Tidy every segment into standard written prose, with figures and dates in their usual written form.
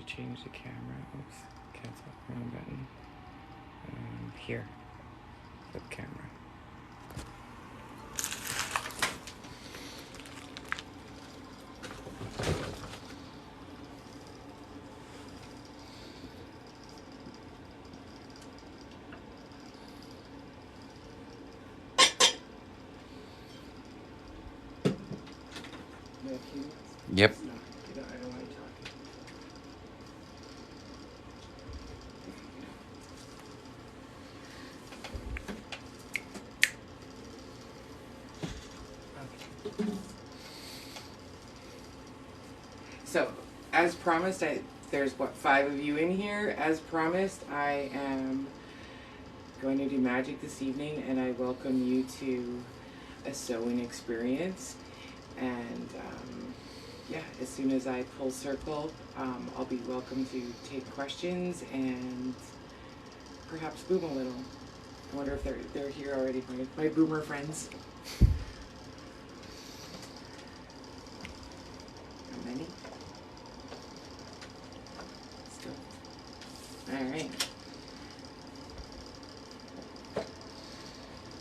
change the camera. Oops, cancel, wrong button. Here, flip camera. Yep. I don't want to talk. Okay. So, as promised, there's what, 5 of you in here. As promised, I am going to do magic this evening, and I welcome you to a sewing experience. And yeah, as soon as I pull circle, I'll be welcome to take questions and perhaps boom a little. I wonder if they're here already, my boomer friends. How many? Still. All right.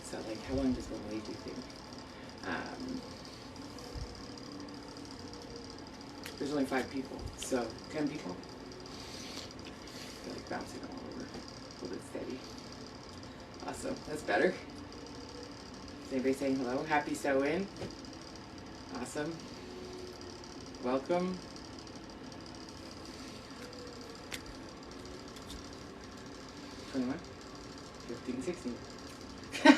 So, like, how long does one wait, do you think? There's only 5 people, so 10 people. I feel like bouncing all over. Hold it steady. Awesome, that's better. Is anybody saying hello? Happy sew-in. Awesome. Welcome. $21, $15, $16.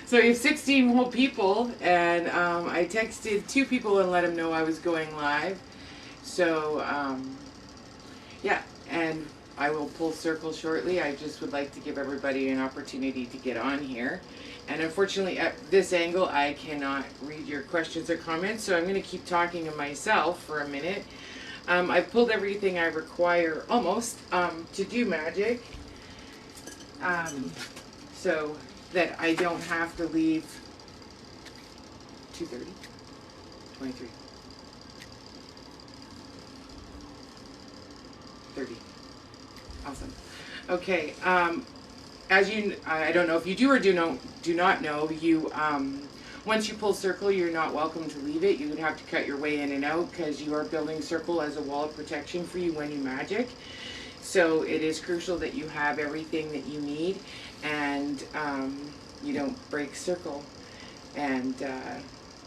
So we have 16 whole people, and I texted 2 people and let them know I was going live. So, yeah, and I will pull circle shortly. I just would like to give everybody an opportunity to get on here. And unfortunately, at this angle, I cannot read your questions or comments, so I'm going to keep talking to myself for a minute. I've pulled everything I require, almost, to do magic. So that I don't have to leave 2:30, 23, 30. Awesome. Okay. As you, I don't know if you do or do not know, you once you pull circle, you're not welcome to leave it. You would have to cut your way in and out because you are building circle as a wall of protection for you when you magic. So it is crucial that you have everything that you need, and you don't break circle, and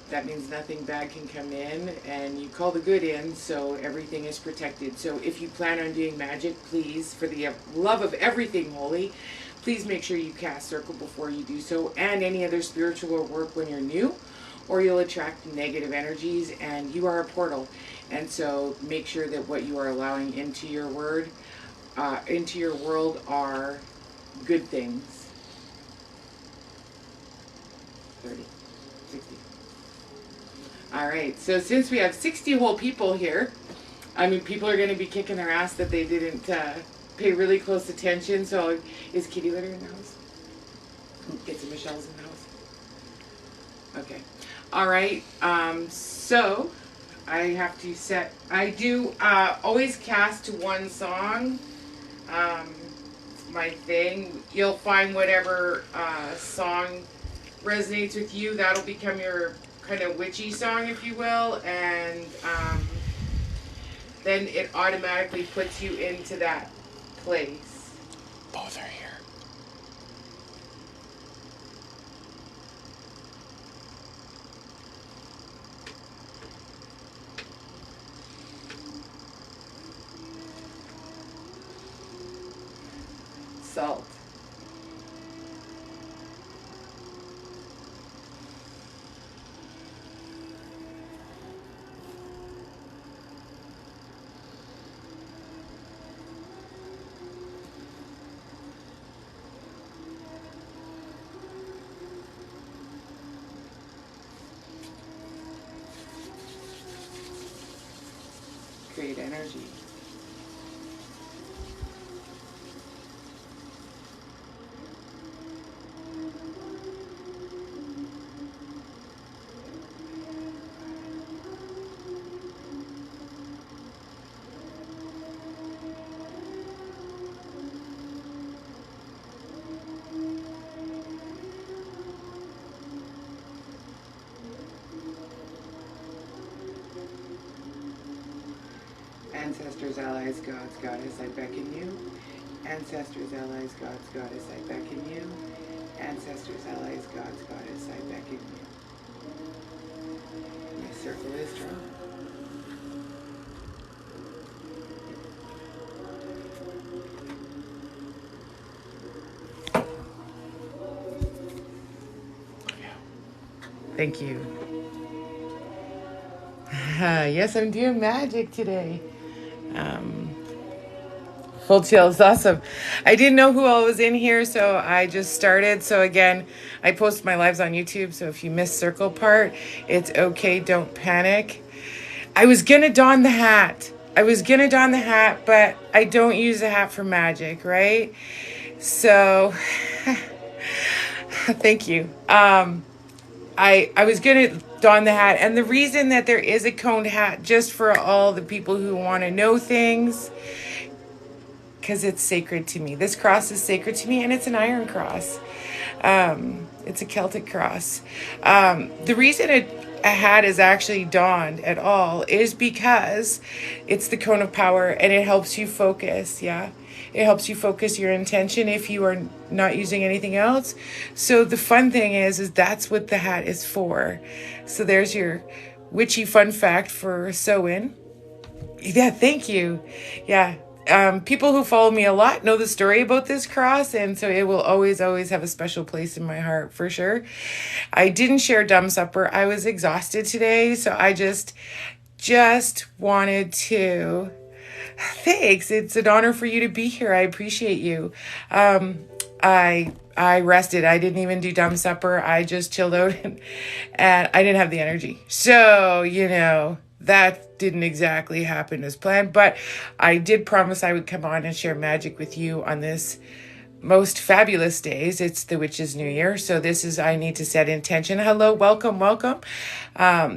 that means nothing bad can come in, and you call the good in, so everything is protected. So if you plan on doing magic, please, for the love of everything holy, please make sure you cast circle before you do so, and any other spiritual work when you're new, or you'll attract negative energies, and you are a portal. And so make sure that what you are allowing into your into your world are good things. 30, 60. All right, so since we have 60 whole people here, I mean, people are going to be kicking their ass that they didn't pay really close attention. So is Kitty Litter in the house? It's Michelle's in the house. Okay. All right. So I have to set. I do always cast to one song. My thing. You'll find whatever song resonates with you. That'll become your kind of witchy song, if you will, and then it automatically puts you into that place. Both are here. Salt. Create energy. Ancestors, allies, gods, goddess, I beckon you. Ancestors, allies, gods, goddess, I beckon you. Ancestors, allies, gods, goddess, I beckon you. My circle is drawn. Thank you. Yes, I'm doing magic today. Full chills, awesome. I didn't know who all was in here, so I just started. So again, I post my lives on YouTube, so if you miss circle part, it's okay, don't panic. I was gonna don the hat. But I don't use a hat for magic, right? So, thank you. I was gonna don the hat, and the reason that there is a coned hat just for all the people who want to know things, because it's sacred to me. This cross is sacred to me, and it's an iron cross. It's a Celtic cross. The reason a hat is actually donned at all is because it's the cone of power, and it helps you focus. Yeah, it helps you focus your intention if you are not using anything else. So the fun thing is that's what the hat is for. So there's your witchy fun fact for sewing. Yeah, thank you. Yeah. People who follow me a lot know the story about this cross, and so it will always have a special place in my heart for sure. I didn't share dumb supper. I was exhausted today, so I just wanted to. Thanks. It's an honor for you to be here. I appreciate you. I rested. I didn't even do dumb supper. I just chilled out, and I didn't have the energy. So that didn't exactly happen as planned, but I did promise I would come on and share magic with you on this most fabulous days. It's the Witch's New Year. So I need to set intention. Hello, welcome.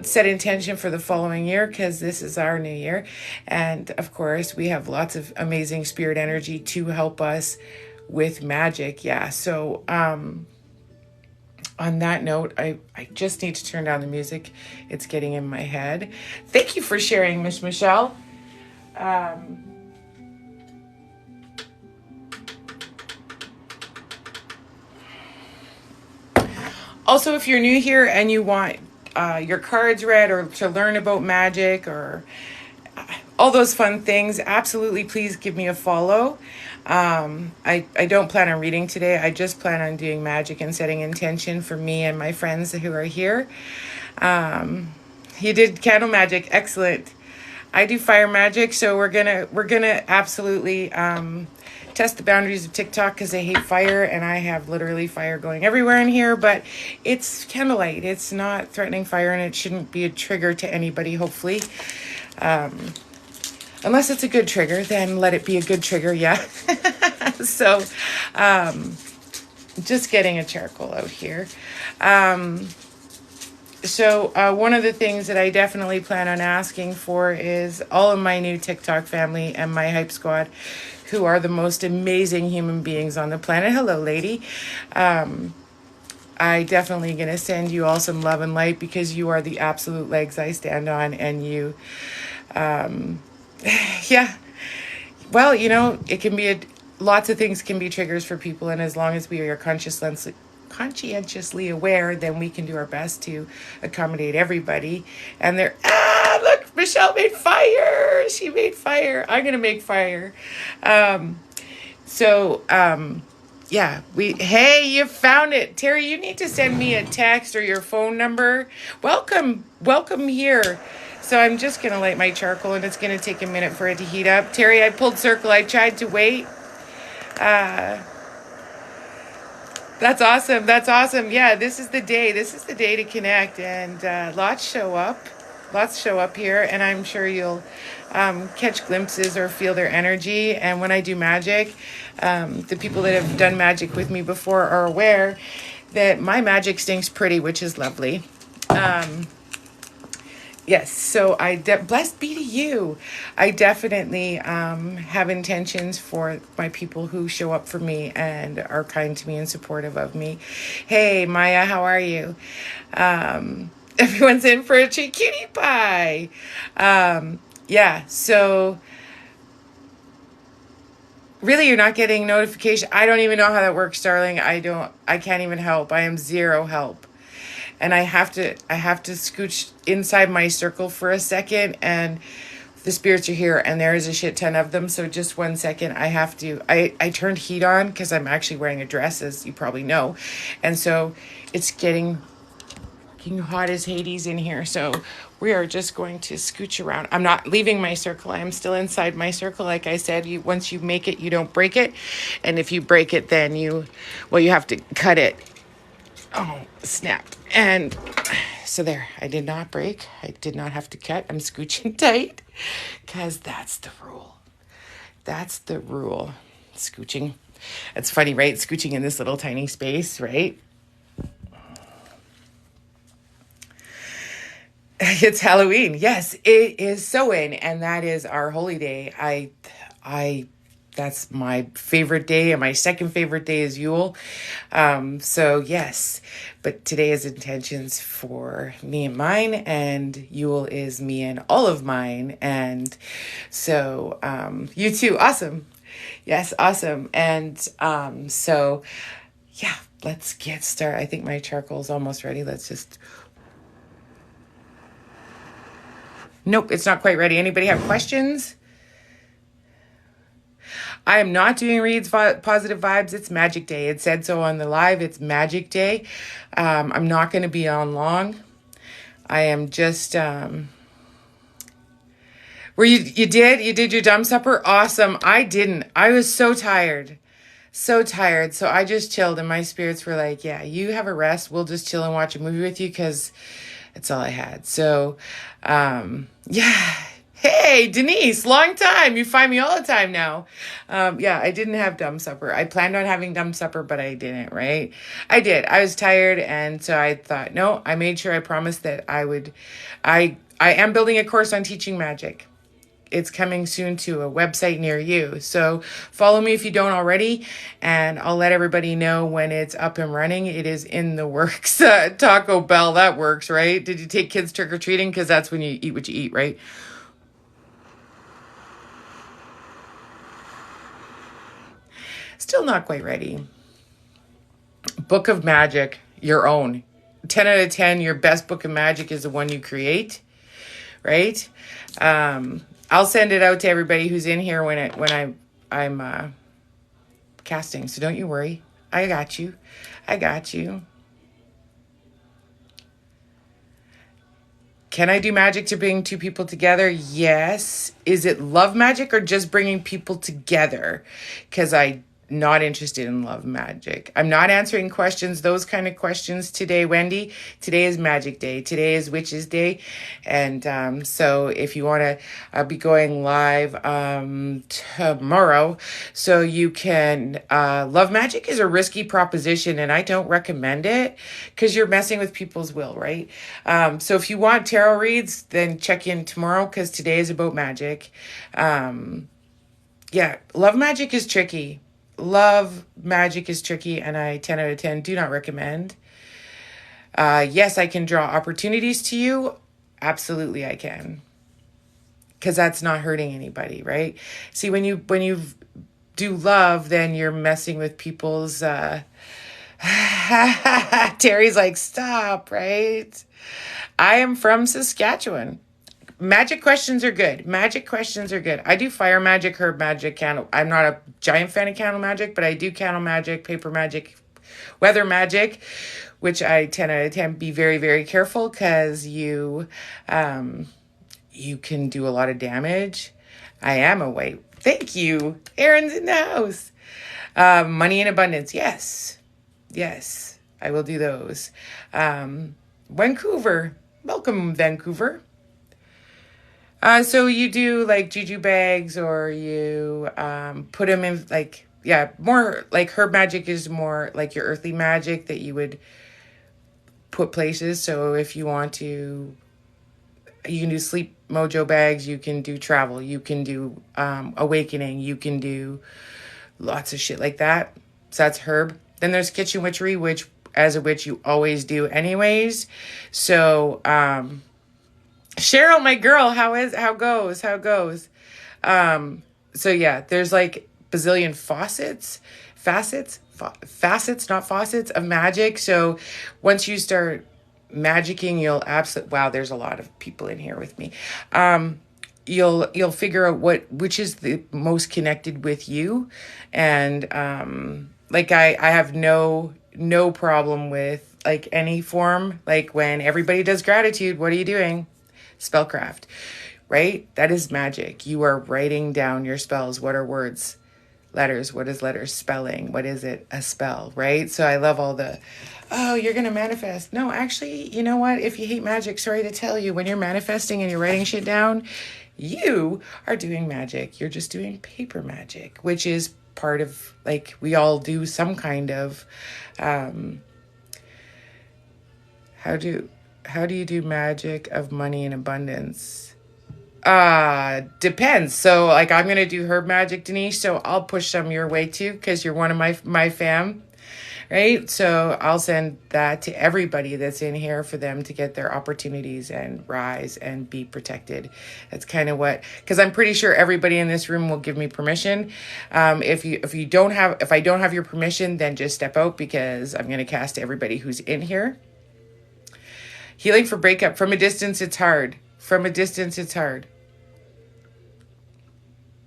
Set intention for the following year, because this is our new year. And of course, we have lots of amazing spirit energy to help us with magic. Yeah. So, on that note, I just need to turn down the music. It's getting in my head. Thank you for sharing, Miss Michelle. Also, if you're new here and you want your cards read or to learn about magic or all those fun things, absolutely please give me a follow. I don't plan on reading today. I just plan on doing magic and setting intention for me and my friends who are here. You did candle magic. Excellent. I do fire magic, so we're gonna absolutely test the boundaries of TikTok, because I hate fire, and I have literally fire going everywhere in here, but it's candlelight. It's not threatening fire, and it shouldn't be a trigger to anybody, hopefully. Unless it's a good trigger, then let it be a good trigger, yeah. So, just getting a charcoal out here. So one of the things that I definitely plan on asking for is all of my new TikTok family and my Hype Squad, who are the most amazing human beings on the planet. Hello, lady. I definitely going to send you all some love and light, because you are the absolute legs I stand on, and you... yeah. Well, it can be lots of things can be triggers for people, and as long as we are conscientiously aware, then we can do our best to accommodate everybody. And look, Michelle made fire. She made fire. I'm gonna make fire. Yeah, hey, you found it. Terry, you need to send me a text or your phone number. Welcome here. So I'm just going to light my charcoal, and it's going to take a minute for it to heat up. Terry, I pulled circle. I tried to wait. That's awesome. Yeah, this is the day. This is the day to connect, and lots show up here, and I'm sure you'll catch glimpses or feel their energy. And when I do magic, the people that have done magic with me before are aware that my magic stinks pretty, which is lovely. Yes, so blessed be to you. I definitely have intentions for my people who show up for me and are kind to me and supportive of me. Hey, Maya, how are you? Everyone's in for a treat. Cutie pie. yeah, so really you're not getting notification. I don't even know how that works, darling. I can't even help. I am zero help. And I have to scooch inside my circle for a second, and the spirits are here, and there is a shit ton of them. So just 1 second, I turned heat on because I'm actually wearing a dress, as you probably know. And so it's getting fucking hot as Hades in here. So we are just going to scooch around. I'm not leaving my circle. I am still inside my circle. Like I said, once you make it, you don't break it. And if you break it, then you have to cut it. Oh, snapped. And so there, I did not break. I did not have to cut. I'm scooching tight because that's the rule. That's the rule. Scooching. It's funny, right? Scooching in this little tiny space, right? It's Halloween. Yes, it is Samhain, and that is our holy day. That's my favorite day, and my second favorite day is Yule. So yes, but today is intentions for me and mine, and Yule is me and all of mine. And so, you too. Awesome. Yes. Awesome. And, so yeah, let's get started. I think my charcoal's almost ready. Nope, it's not quite ready. Anybody have questions? I am not doing reads positive vibes. It's magic day. It said so on the live. It's magic day. I'm not going to be on long. I am just, you did your dumb supper? Awesome. I didn't. I was so tired. So tired. So I just chilled, and my spirits were like, yeah, you have a rest. We'll just chill and watch a movie with you, because it's all I had. So, yeah. Hey, Denise, long time. You find me all the time now. Yeah, I didn't have dumb supper. I planned on having dumb supper, but I didn't, right? I did. I was tired, and so I thought, no, I made sure I promised that I would. I am building a course on teaching magic. It's coming soon to a website near you. So follow me if you don't already, and I'll let everybody know when it's up and running. It is in the works. Taco Bell, that works, right? Did you take kids trick-or-treating? Because that's when you eat what you eat, right? Still not quite ready. Book of Magic, your own. 10 out of 10, your best book of magic is the one you create, right? I'll send it out to everybody who's in here when I'm casting. So don't you worry. I got you. I got you. Can I do magic to bring two people together? Yes. Is it love magic or just bringing people together? Because I'm not interested in love magic. I'm not answering questions, those kind of questions today, Wendy. Today is Magic Day. Today is Witches Day. And so if you want to be going live tomorrow, so you can, love magic is a risky proposition, and I don't recommend it because you're messing with people's will, right? So if you want tarot reads, then check in tomorrow, because today is about magic. Yeah, love magic is tricky. Love magic is tricky, and I 10 out of 10 do not recommend. Yes, I can draw opportunities to you. Absolutely, I can, because that's not hurting anybody, right? See, when you do love, then you're messing with people's. Terry's like, stop, right? I am from Saskatchewan. Magic questions are good. Magic questions are good. I do fire magic, herb magic, candle. I'm not a giant fan of candle magic, but I do candle magic, paper magic, weather magic, which I 10 out of 10 be very, very careful, because you can do a lot of damage. I am a white. Thank you. Aaron's in the house. Money in abundance. Yes. Yes. I will do those. Vancouver. Welcome, Vancouver. So you do like juju bags, or you put them in, like, yeah, more like herb magic is more like your earthly magic that you would put places. So if you want to, you can do sleep mojo bags, you can do travel, you can do awakening, you can do lots of shit like that. So that's herb. Then there's kitchen witchery, which as a witch you always do anyways. So Cheryl, my girl, how goes? So yeah, there's like bazillion facets, not faucets of magic. So once you start magicking, you'll absolutely, wow, there's a lot of people in here with me. You'll figure out which is the most connected with you. And like I have no problem with like any form. Like when everybody does gratitude, what are you doing? Spellcraft, right? That is magic. You are writing down your spells. What are words? Letters. What is letters? Spelling. What is it? A spell, right? So I love all the, oh, you're going to manifest. No, actually, you know what? If you hate magic, sorry to tell you, when you're manifesting and you're writing shit down, you are doing magic. You're just doing paper magic, which is part of, like, we all do some kind of, how do you do magic of money and abundance? Depends. So like I'm going to do herb magic, Denise. So I'll push some your way too, because you're one of my fam, right? So I'll send that to everybody that's in here for them to get their opportunities and rise and be protected. That's kind of what, because I'm pretty sure everybody in this room will give me permission. If I don't have your permission, then just step out, because I'm going to cast to everybody who's in here. Healing for breakup. From a distance, it's hard. From a distance, it's hard.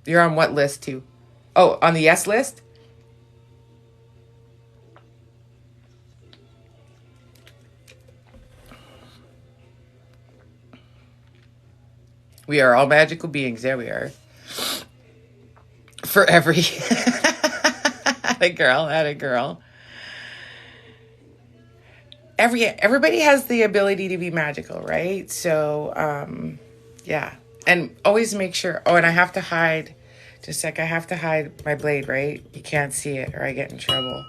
You're on what list too? Oh, on the yes list? We are all magical beings. There we are. For every... Had a girl. Everybody has the ability to be magical, right? So, yeah. And always make sure... Oh, and I have to hide... Just a sec, I have to hide my blade, right? You can't see it or I get in trouble.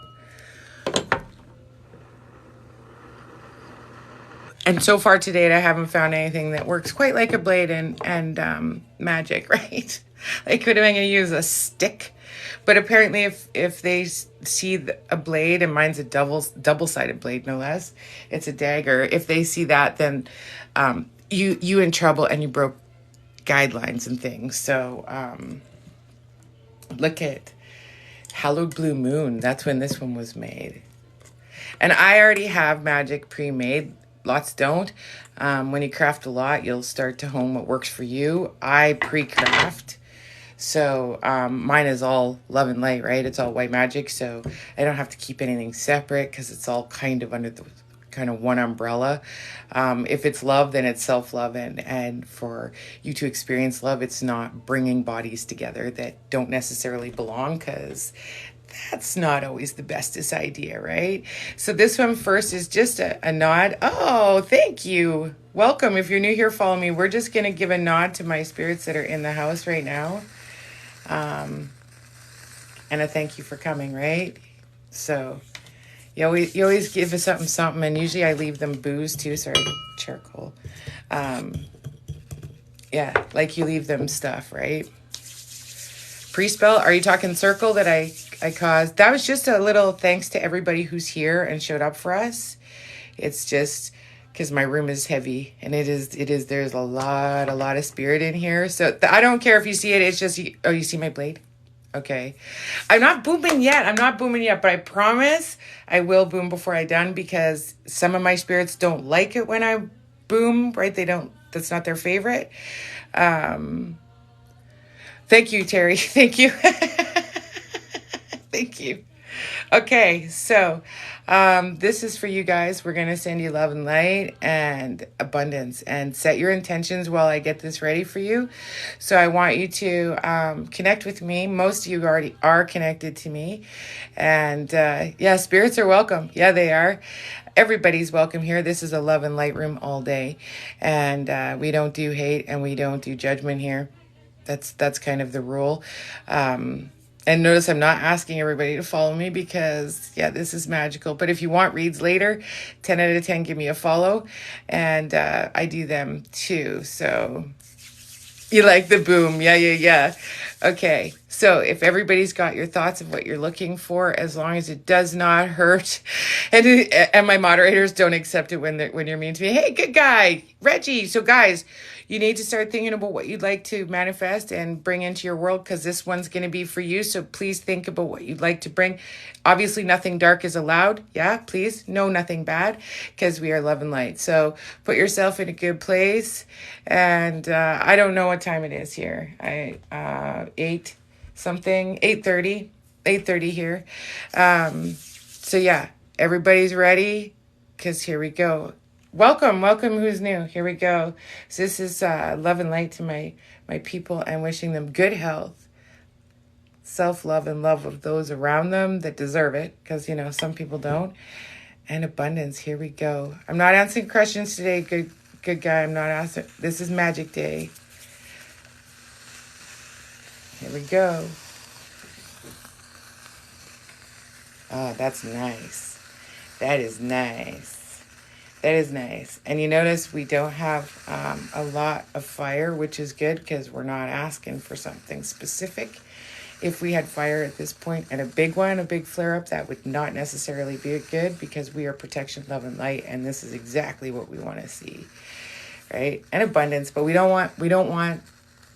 And so far to date, I haven't found anything that works quite like a blade and magic, right? I could have been going to use a stick. But apparently if they see a blade, and mine's a double-sided blade, no less, it's a dagger. If they see that, then you in trouble and you broke guidelines and things. So... look at Hallowed Blue Moon. That's when this one was made. And I already have magic pre-made. Lots don't. When you craft a lot, you'll start to hone what works for you. I pre-craft. So mine is all love and light, right? It's all white magic. So I don't have to keep anything separate, because it's all kind of under the kind of one umbrella. If it's love, then it's self-love, and for you to experience love, it's not bringing bodies together that don't necessarily belong, because that's not always the bestest idea, right? So this one first is just a nod. Oh, thank you. Welcome. If you're new here, follow me. We're just going to give a nod to my spirits that are in the house right now. And a thank you for coming, right? So you always give us something, and usually I leave them booze too. Sorry, charcoal. Yeah, like you leave them stuff, right? Pre-spell, are you talking circle that I caused? That was just a little thanks to everybody who's here and showed up for us. It's just because my room is heavy, and it is, there's a lot of spirit in here. So I don't care if you see it. It's just, you see my blade? Okay. I'm not booming yet, but I promise I will boom before I'm done, because some of my spirits don't like it when I boom, right? That's not their favorite. Thank you, Terry. Thank you. Thank you. Okay, so this is for you guys. We're going to send you love and light and abundance, and set your intentions while I get this ready for you. So I want you to connect with me. Most of you already are connected to me. And yeah, spirits are welcome. Yeah, they are. Everybody's welcome here. This is a love and light room all day. And we don't do hate, and we don't do judgment here. That's kind of the rule. And notice I'm not asking everybody to follow me, because, yeah, this is magical. But if you want reads later, 10 out of 10, give me a follow. And I do them too. So you like the boom. Yeah. Okay, so if everybody's got your thoughts of what you're looking for, as long as it does not hurt, and my moderators don't accept it when you're mean to me. Hey, good guy, Reggie. So guys, you need to start thinking about what you'd like to manifest and bring into your world, because this one's going to be for you. So please think about what you'd like to bring. Obviously, nothing dark is allowed. Yeah, please, no, nothing bad, because we are love and light. So put yourself in a good place. And I don't know what time it is here. 8 something, 8:30 here. So yeah, everybody's ready, because here we go. Welcome who's new. Here we go. So this is love and light to my people, and wishing them good health, self-love, and love of those around them that deserve it, because some people don't, and abundance. Here we go. I'm not answering questions today, good guy. I'm not answering. This is magic day. Here we go. Oh, that's nice. That is nice. That is nice. And you notice we don't have a lot of fire, which is good, because we're not asking for something specific. If we had fire at this point and a big one, a big flare up, that would not necessarily be good, because we are protection, love, and light, and this is exactly what we want to see, right? And abundance, but we don't want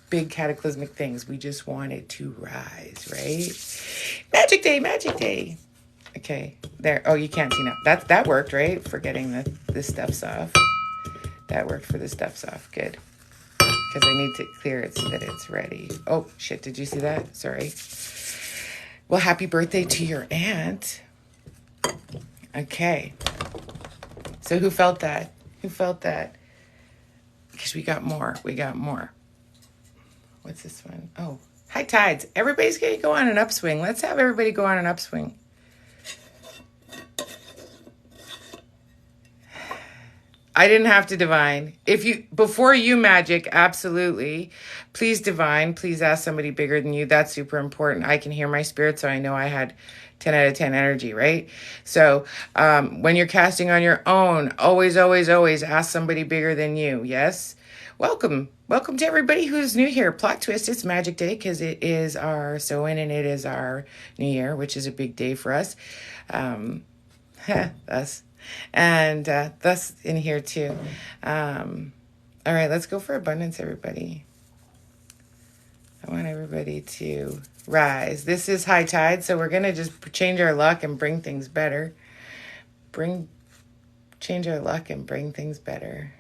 big cataclysmic things. We just want it to rise, right? Magic day. Okay, there. Oh, you can't see now. That worked, right? For getting the stuffs off. That worked for the stuffs off. Good. Because I need to clear it so that it's ready. Oh, shit. Did you see that? Sorry. Well, happy birthday to your aunt. Okay. So who felt that? Because we got more. What's this one? Oh, high tides. Everybody's going to go on an upswing. Let's have everybody go on an upswing. I didn't have to divine. Before you magic, absolutely. Please divine. Please ask somebody bigger than you. That's super important. I can hear my spirit, so I know I had 10 out of 10 energy, right? So when you're casting on your own, always ask somebody bigger than you. Yes? Welcome to everybody who's new here. Plot twist, it's magic day, because it is our Samhain and it is our new year, which is a big day for us. Us. And thus in here too. All right, let's go for abundance, everybody. I want everybody to rise. This is high tide, so we're going to just change our luck and bring things better. Change our luck and bring things better.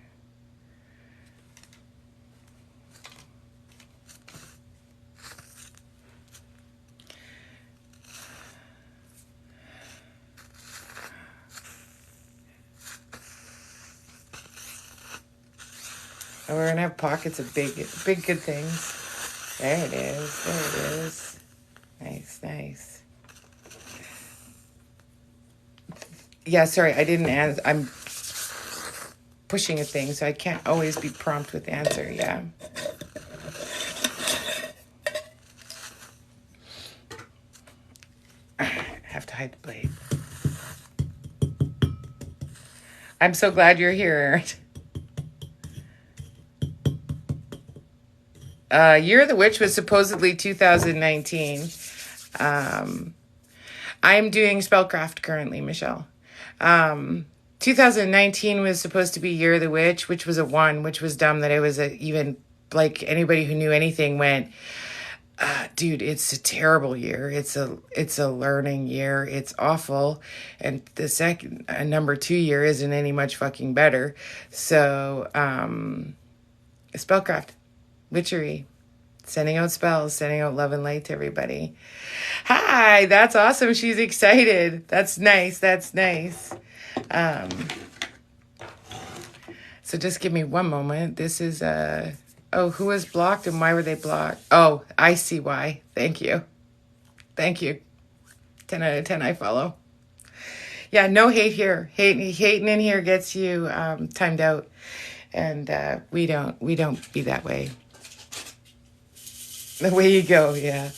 And we're going to have pockets of big good things. There it is. Nice. Yeah, sorry, I didn't answer. I'm pushing a thing, so I can't always be prompt with answer, yeah. I have to hide the blade. I'm so glad you're here, Aaron. Year of the Witch was supposedly 2019. I'm doing spellcraft currently, Michelle. 2019 was supposed to be Year of the Witch, which was a 1, which was dumb that it was even like anybody who knew anything went, dude, it's a terrible year. It's a learning year. It's awful. And the second number 2 year isn't any much fucking better. So, spellcraft, witchery, sending out spells, sending out love and light to everybody. Hi, that's awesome. She's excited. That's nice. So just give me one moment. This is, who was blocked and why were they blocked? Oh, I see why. Thank you. 10 out of 10, I follow. Yeah, no hate here. Hating in here gets you timed out. And we don't be that way. The way you go, yeah.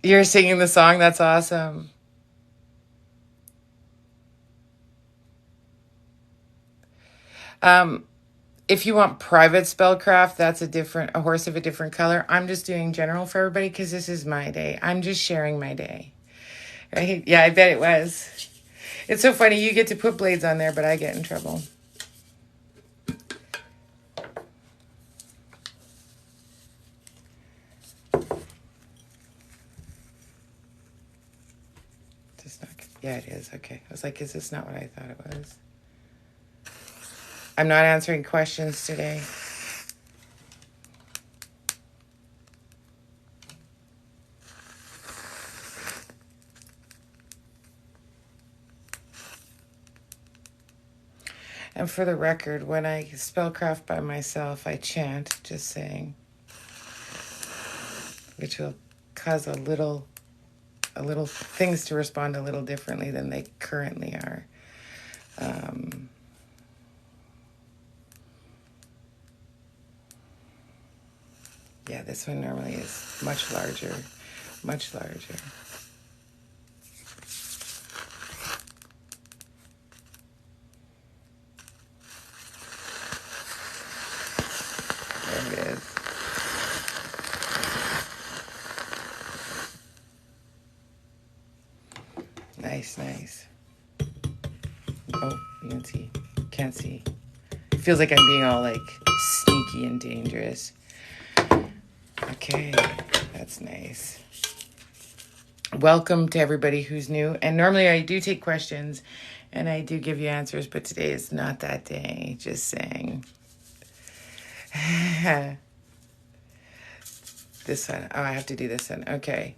You're singing the song? That's awesome. If you want private spellcraft, that's a horse of a different color. I'm just doing general for everybody because this is my day. I'm just sharing my day. Right? Yeah, I bet it was. It's so funny. You get to put blades on there, but I get in trouble. Just not. Yeah, it is. Okay. I was like, is this not what I thought it was? I'm not answering questions today. And for the record, when I spellcraft by myself, I chant, just saying, which will cause a little things to respond a little differently than they currently are. Yeah, this one normally is much larger, much larger. There it is. Nice, nice. Oh, you can see. Can't see. It feels like I'm being all like sneaky and dangerous. Okay, that's nice. Welcome to everybody who's new. And normally I do take questions and I do give you answers, but today is not that day. Just saying. This one. Oh, I have to do this one. Okay.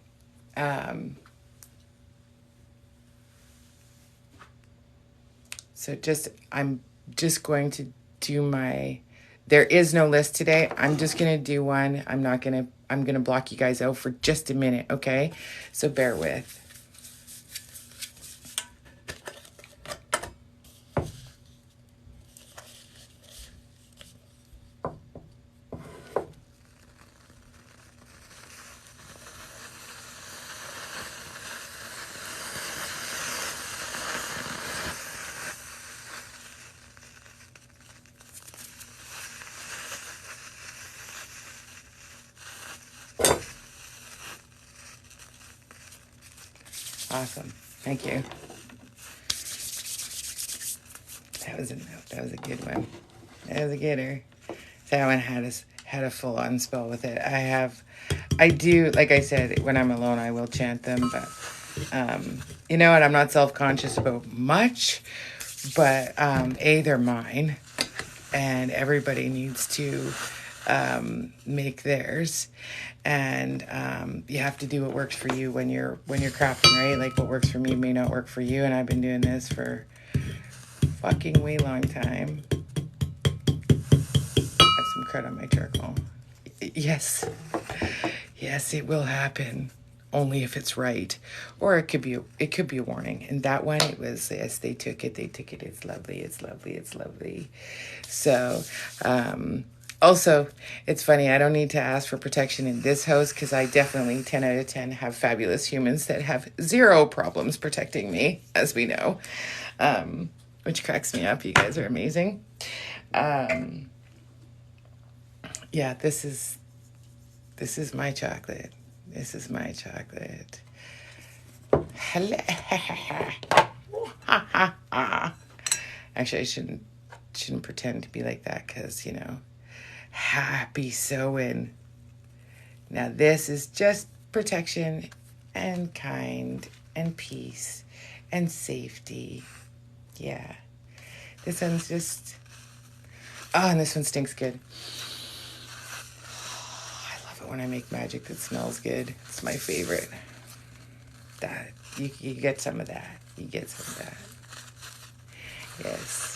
So I'm just going to do there is no list today. I'm just going to do one. I'm going to block you guys out for just a minute. Okay. So bear with. Awesome. Thank you. That was a good one. That was a gooder. That one had a full on spell with it. I do, like I said, when I'm alone, I will chant them, but, and I'm not self-conscious about much, but, they're mine and everybody needs to, make theirs. And you have to do what works for you when you're crafting, right? Like what works for me may not work for you. And I've been doing this for fucking way long time. Have some credit on my charcoal. Yes, it will happen. Only if it's right, or it could be a warning. And that one, it was yes, they took it. It's lovely. So, also, it's funny, I don't need to ask for protection in this house because I definitely 10 out of 10 have fabulous humans that have zero problems protecting me, as we know, which cracks me up. You guys are amazing. Yeah, this is my chocolate. This is my chocolate. Hello. Actually, I shouldn't pretend to be like that because, happy sewing. Now this is just protection and kind and peace and safety. Yeah. This one's just, and this one stinks good. I love it when I make magic that smells good. It's my favorite. That, you get some of that. You get some of that. Yes.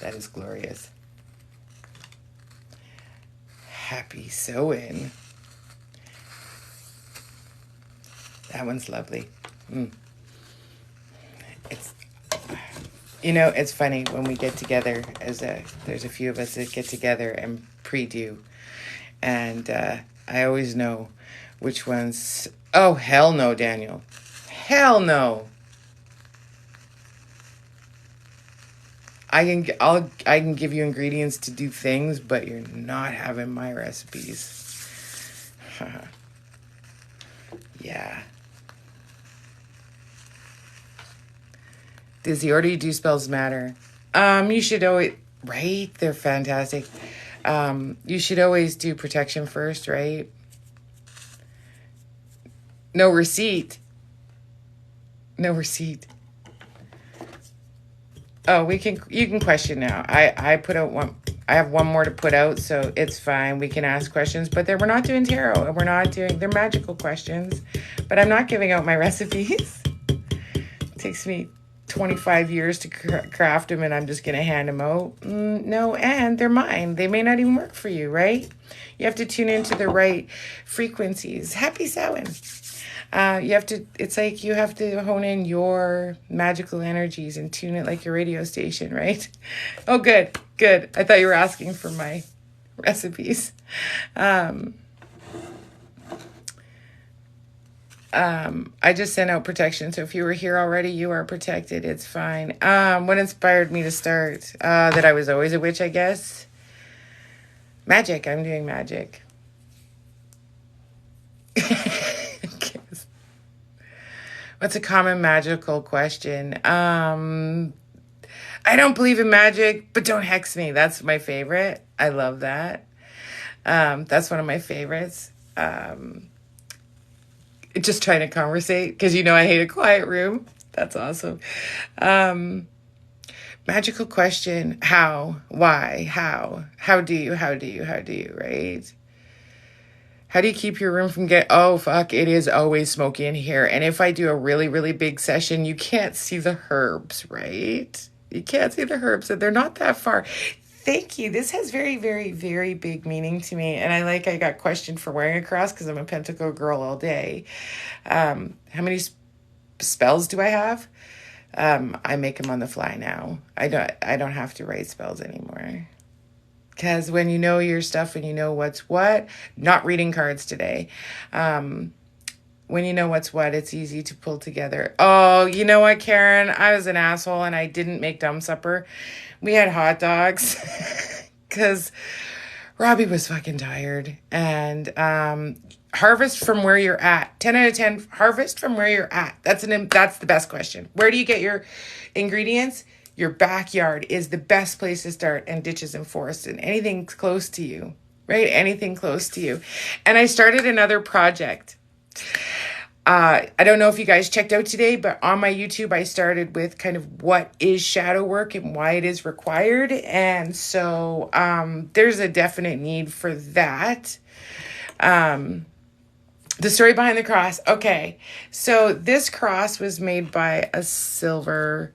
That is glorious. Happy sewing. That one's lovely. It's funny when we get together there's a few of us that get together and pre-do. And I always know which ones. Oh, hell no, Daniel. Hell no. I can give you ingredients to do things, but you're not having my recipes. Yeah. Does the order you do spells matter? You should always, right? They're fantastic. You should always do protection first, right? No receipt. No receipt. Oh, you can question now. I put out one, I have one more to put out, so it's fine. We can ask questions, but we're not doing tarot, and they're magical questions, but I'm not giving out my recipes. It takes me 25 years to craft them, and I'm just going to hand them out. No, and they're mine. They may not even work for you, right? You have to tune into the right frequencies. Happy Samhain. It's like you have to hone in your magical energies and tune it like your radio station, right? Oh, good. I thought you were asking for my recipes. I just sent out protection. So if you were here already, you are protected. It's fine. What inspired me to start? That I was always a witch, I guess. Magic. I'm doing magic. What's a common magical question? I don't believe in magic, but don't hex me. That's my favorite. I love that. That's one of my favorites. Just trying to conversate because I hate a quiet room. That's awesome. Magical question. How? Why? How do you, right? How do you keep your room from oh, fuck, it is always smoky in here. And if I do a really, really big session, you can't see the herbs, right? You can't see the herbs, and they're not that far. Thank you. This has very, very, very big meaning to me. And I got questioned for wearing a cross because I'm a pentacle girl all day. How many spells do I have? I make them on the fly now. I don't have to write spells anymore. Because when you know your stuff and you know what's what, not reading cards today. When you know what's what, it's easy to pull together. Oh, you know what, Karen? I was an asshole and I didn't make dumb supper. We had hot dogs because Robbie was fucking tired. And harvest from where you're at. 10 out of 10, harvest from where you're at. That's the best question. Where do you get your ingredients? Your backyard is the best place to start, and ditches and forests and anything close to you, right? Anything close to you. And I started another project. I don't know if you guys checked out today, but on my YouTube, I started with kind of what is shadow work and why it is required. And so there's a definite need for that. The story behind the cross. Okay. So this cross was made by a silver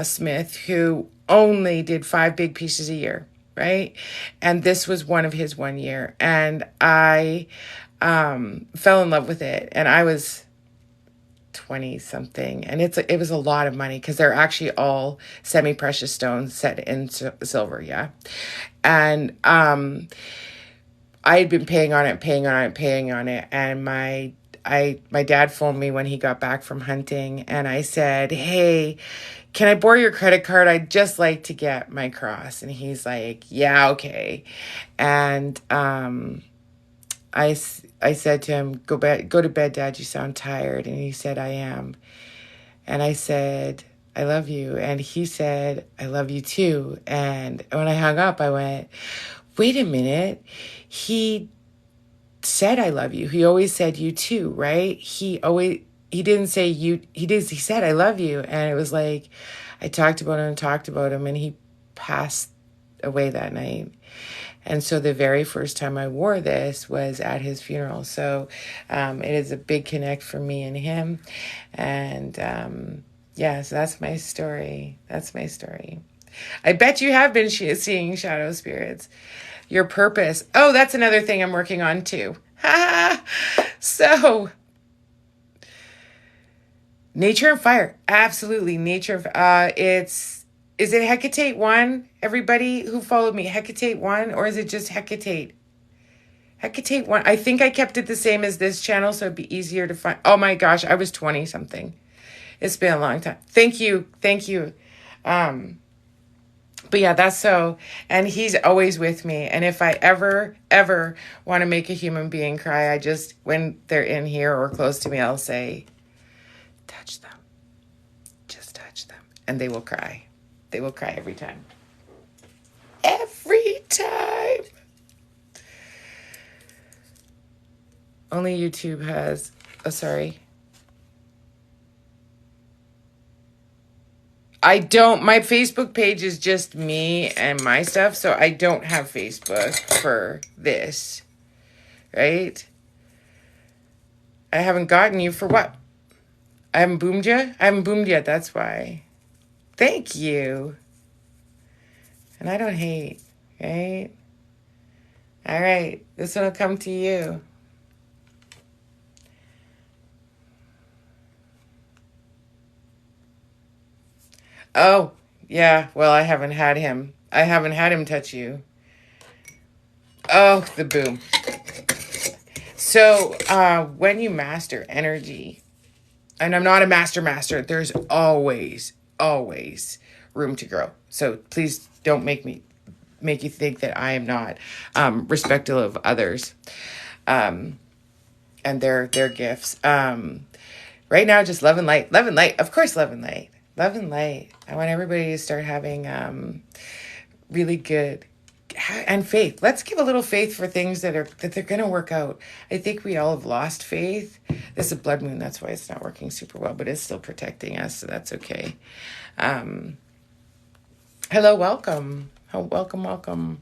Smith who only did 5 big pieces a year, right? And this was one of his 1 year, and I fell in love with it, and I was 20 something, and it was a lot of money because they're actually all semi-precious stones set in silver, yeah. And I had been paying on it, and my dad phoned me when he got back from hunting, and I said, hey, can I borrow your credit card? I'd just like to get my cross. And he's like, yeah, okay. And I said to him, go to bed, Dad, you sound tired. And he said, I am. And I said, I love you. And he said, I love you too. And when I hung up, I went, wait a minute. He said, I love you. He always said you too, right? He didn't say you, he said, I love you. And it was like, I talked about him and he passed away that night. And so the very first time I wore this was at his funeral. So it is a big connect for me and him. And so that's my story. I bet you have been seeing shadow spirits. Your purpose. Oh, that's another thing I'm working on too. So nature and fire. Absolutely. Nature. Is it Hecate 1? Everybody who followed me, Hecate 1, or is it just Hecate? Hecate 1. I think I kept it the same as this channel, so it'd be easier to find. Oh my gosh, I was 20 something. It's been a long time. Thank you. But yeah, that's so, and he's always with me. And if I ever want to make a human being cry, I just, when they're in here or close to me, I'll say, touch them. Just touch them. And they will cry. They will cry every time. Every time. Only YouTube has, oh, sorry. I don't, my Facebook page is just me and my stuff, so I don't have Facebook for this, right? I haven't gotten you for what? I haven't boomed yet? I haven't boomed yet, that's why. Thank you. And I don't hate, right? All right, this one will come to you. Oh, yeah, well, I haven't had him. I haven't had him touch you. Oh, the boom. So, when you master energy, and I'm not a master, there's always room to grow. So please don't make you think that I am not respectful of others and their gifts. Right now, just love and light. Of course, love and light. Love and light. I want everybody to start having really good and faith. Let's give a little faith for things that they're going to work out. I think we all have lost faith. This is a blood moon. That's why it's not working super well, but it's still protecting us. So that's okay. Hello. Welcome. Oh, welcome.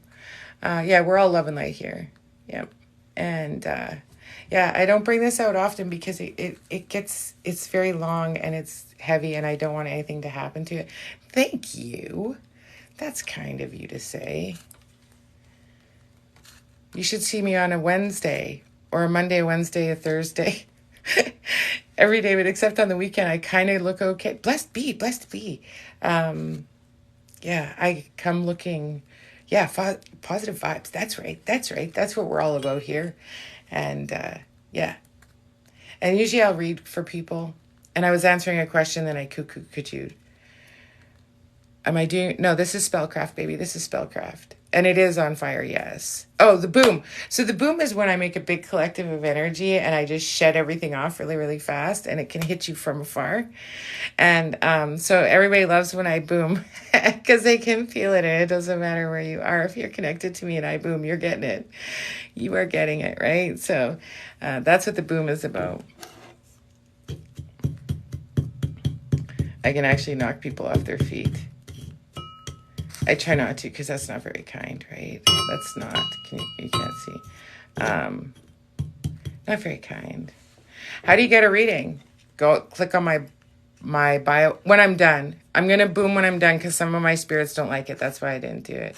Yeah, we're all love and light here. Yep. And, yeah, I don't bring this out often because it's very long and it's heavy and I don't want anything to happen to it. Thank you. That's kind of you to say. You should see me on a Wednesday or a Monday, Wednesday, a Thursday. Every day, but except on the weekend, I kind of look okay. Blessed be. Yeah, I come looking, yeah, positive vibes. That's right. That's what we're all about here. And yeah. And usually I'll read for people. And I was answering a question, then I cuckooed. Am I doing? No, this is spellcraft, baby. This is spellcraft. And it is on fire, yes. Oh, the boom. So the boom is when I make a big collective of energy and I just shed everything off really, really fast and it can hit you from afar. And so everybody loves when I boom because they can feel it and it doesn't matter where you are. If you're connected to me and I boom, you're getting it. You are getting it, right? So that's what the boom is about. I can actually knock people off their feet. I try not to because that's not very kind, right? That's not, you can't see. Not very kind. How do you get a reading? Go click on my bio. When I'm done. I'm going to boom when I'm done because some of my spirits don't like it. That's why I didn't do it.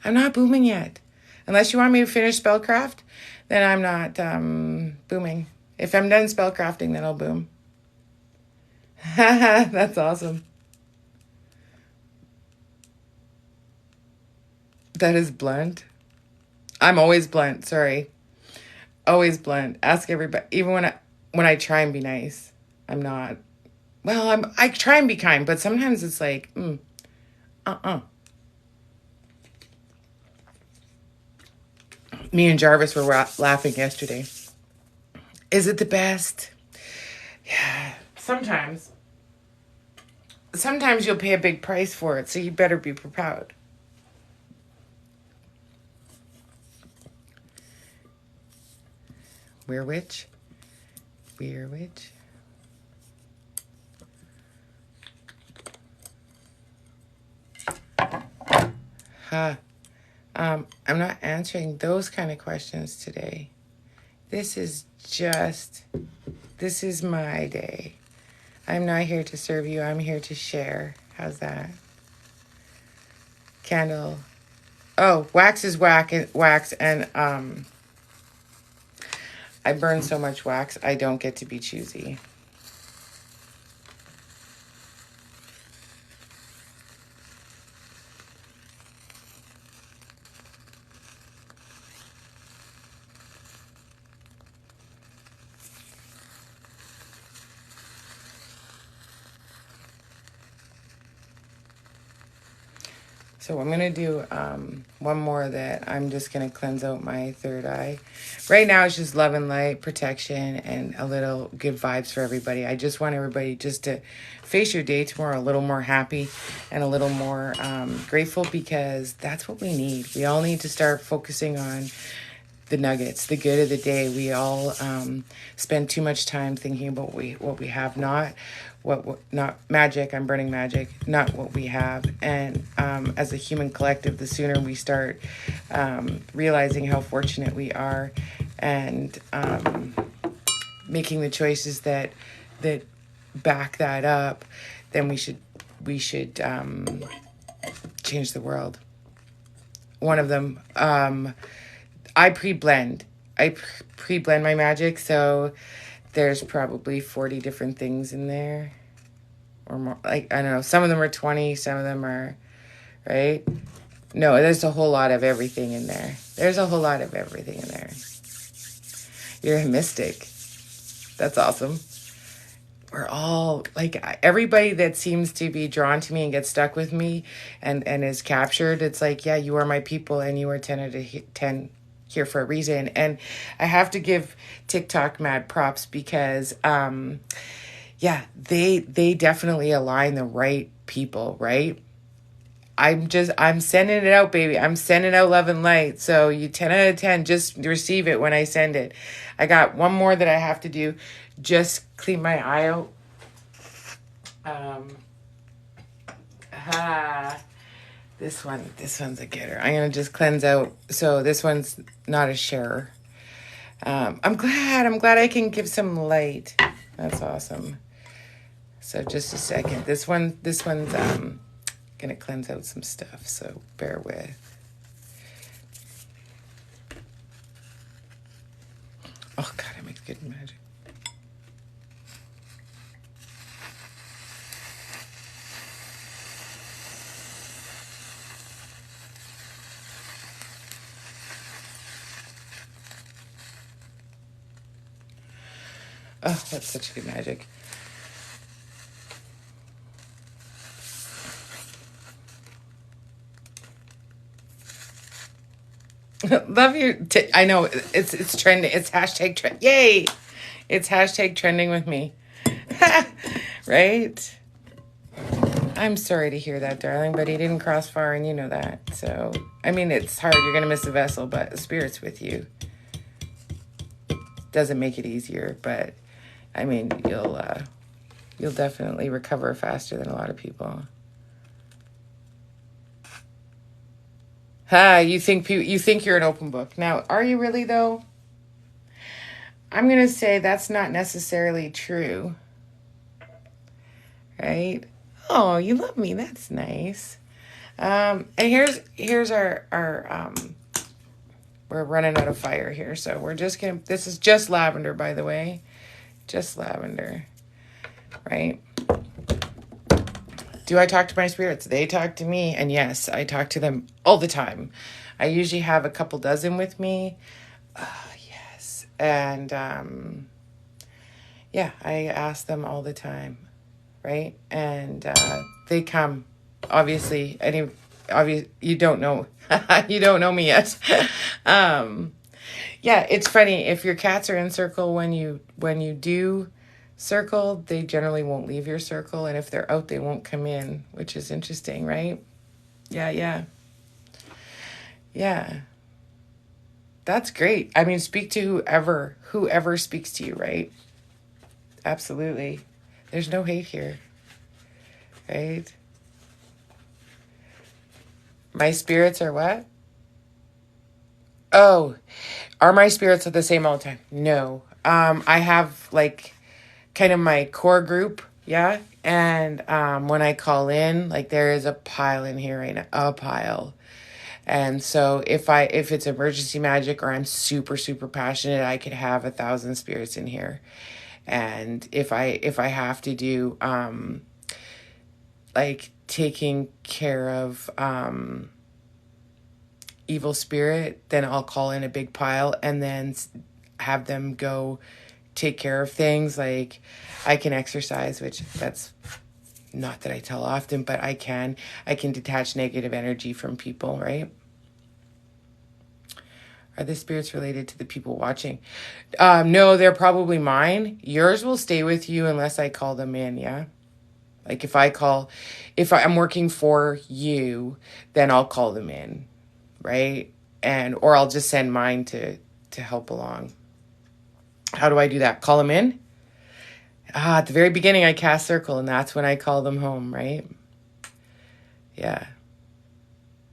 I'm not booming yet. Unless you want me to finish spellcraft, then I'm not booming. If I'm done spellcrafting, then I'll boom. That's awesome. That is blunt. I'm always blunt. Sorry. Always blunt. Ask everybody. Even when I try and be nice, I'm not. Well, I try and be kind, but sometimes it's like, Me and Jarvis were laughing yesterday. Is it the best? Yeah. Sometimes you'll pay a big price for it, so you better be proud. We're witch. Huh. I'm not answering those kind of questions today. This is my day. I'm not here to serve you. I'm here to share. How's that? Candle. Oh, wax is wax. And I burn so much wax, I don't get to be choosy. So I'm going to do one more that I'm just going to cleanse out my third eye. Right now it's just love and light, protection, and a little good vibes for everybody. I just want everybody just to face your day tomorrow a little more happy and a little more grateful, because that's what we need. We all need to start focusing on the nuggets, the good of the day. We all spend too much time thinking about what we have, not not magic. I'm burning magic, not what we have. And as a human collective, the sooner we start realizing how fortunate we are, and making the choices that back that up, then we should change the world. One of them. I pre-blend. I pre-blend my magic, so there's probably 40 different things in there, or more. Like, I don't know. Some of them are 20. Some of them are, right? No, there's a whole lot of everything in there. There's a whole lot of everything in there. You're a mystic. That's awesome. We're all, like, everybody that seems to be drawn to me and gets stuck with me and is captured, it's like, yeah, you are my people, and you are 10 out of 10 here for a reason. And I have to give TikTok mad props, because yeah, they definitely align the right people, right? I'm sending it out, baby. I'm sending out love and light. So you 10 out of 10, just receive it when I send it. I got one more that I have to do. Just clean my eye out. This one's a getter. I'm going to just cleanse out. So this one's not a sharer. I'm glad I can give some light. That's awesome. So just a second. This one's going to cleanse out some stuff. So bear with. Oh God, it makes good magic. Oh, that's such good magic. Love your... I know, it's trending. It's hashtag trend. Yay! It's hashtag trending with me. Right? I'm sorry to hear that, darling, but he didn't cross far, and you know that. So, I mean, it's hard. You're going to miss the vessel, but the Spirit's with you. Doesn't make it easier, but... I mean, you'll definitely recover faster than a lot of people. You think you're an open book. Now, are you really though? I'm going to say that's not necessarily true. Right? Oh, you love me. That's nice. And here's our we're running out of fire here, so we're just going to, this is just lavender, by the way. Just lavender, right? Do I talk to my spirits? They talk to me, and yes, I talk to them all the time. I usually have a couple dozen with me. Yes, and yeah, I ask them all the time, right? And they come. Obviously, you don't know, you don't know me yet. Yeah, it's funny. If your cats are in circle when you do circle, they generally won't leave your circle. And if they're out, they won't come in, which is interesting, right? Yeah. That's great. I mean, speak to whoever speaks to you, right? Absolutely. There's no hate here, right? My spirits are what? Oh, are my spirits the same all the time? No. I have like kind of my core group, yeah. And when I call in, like there is a pile in here right now, a pile. And so if it's emergency magic or I'm super, super passionate, I could have 1,000 spirits in here. And if I have to do like taking care of evil spirit, then I'll call in a big pile and then have them go take care of things. Like I can exercise, which that's Not that I tell often, but I can detach negative energy from people, right? Are the spirits related to the people watching? No, they're probably mine. Yours will stay with you unless I call them in, yeah? Like if I'm working for you, then I'll call them in, right? Or I'll just send mine to help along. How do I do that? Call them in? At the very beginning, I cast circle, and that's when I call them home, right? Yeah.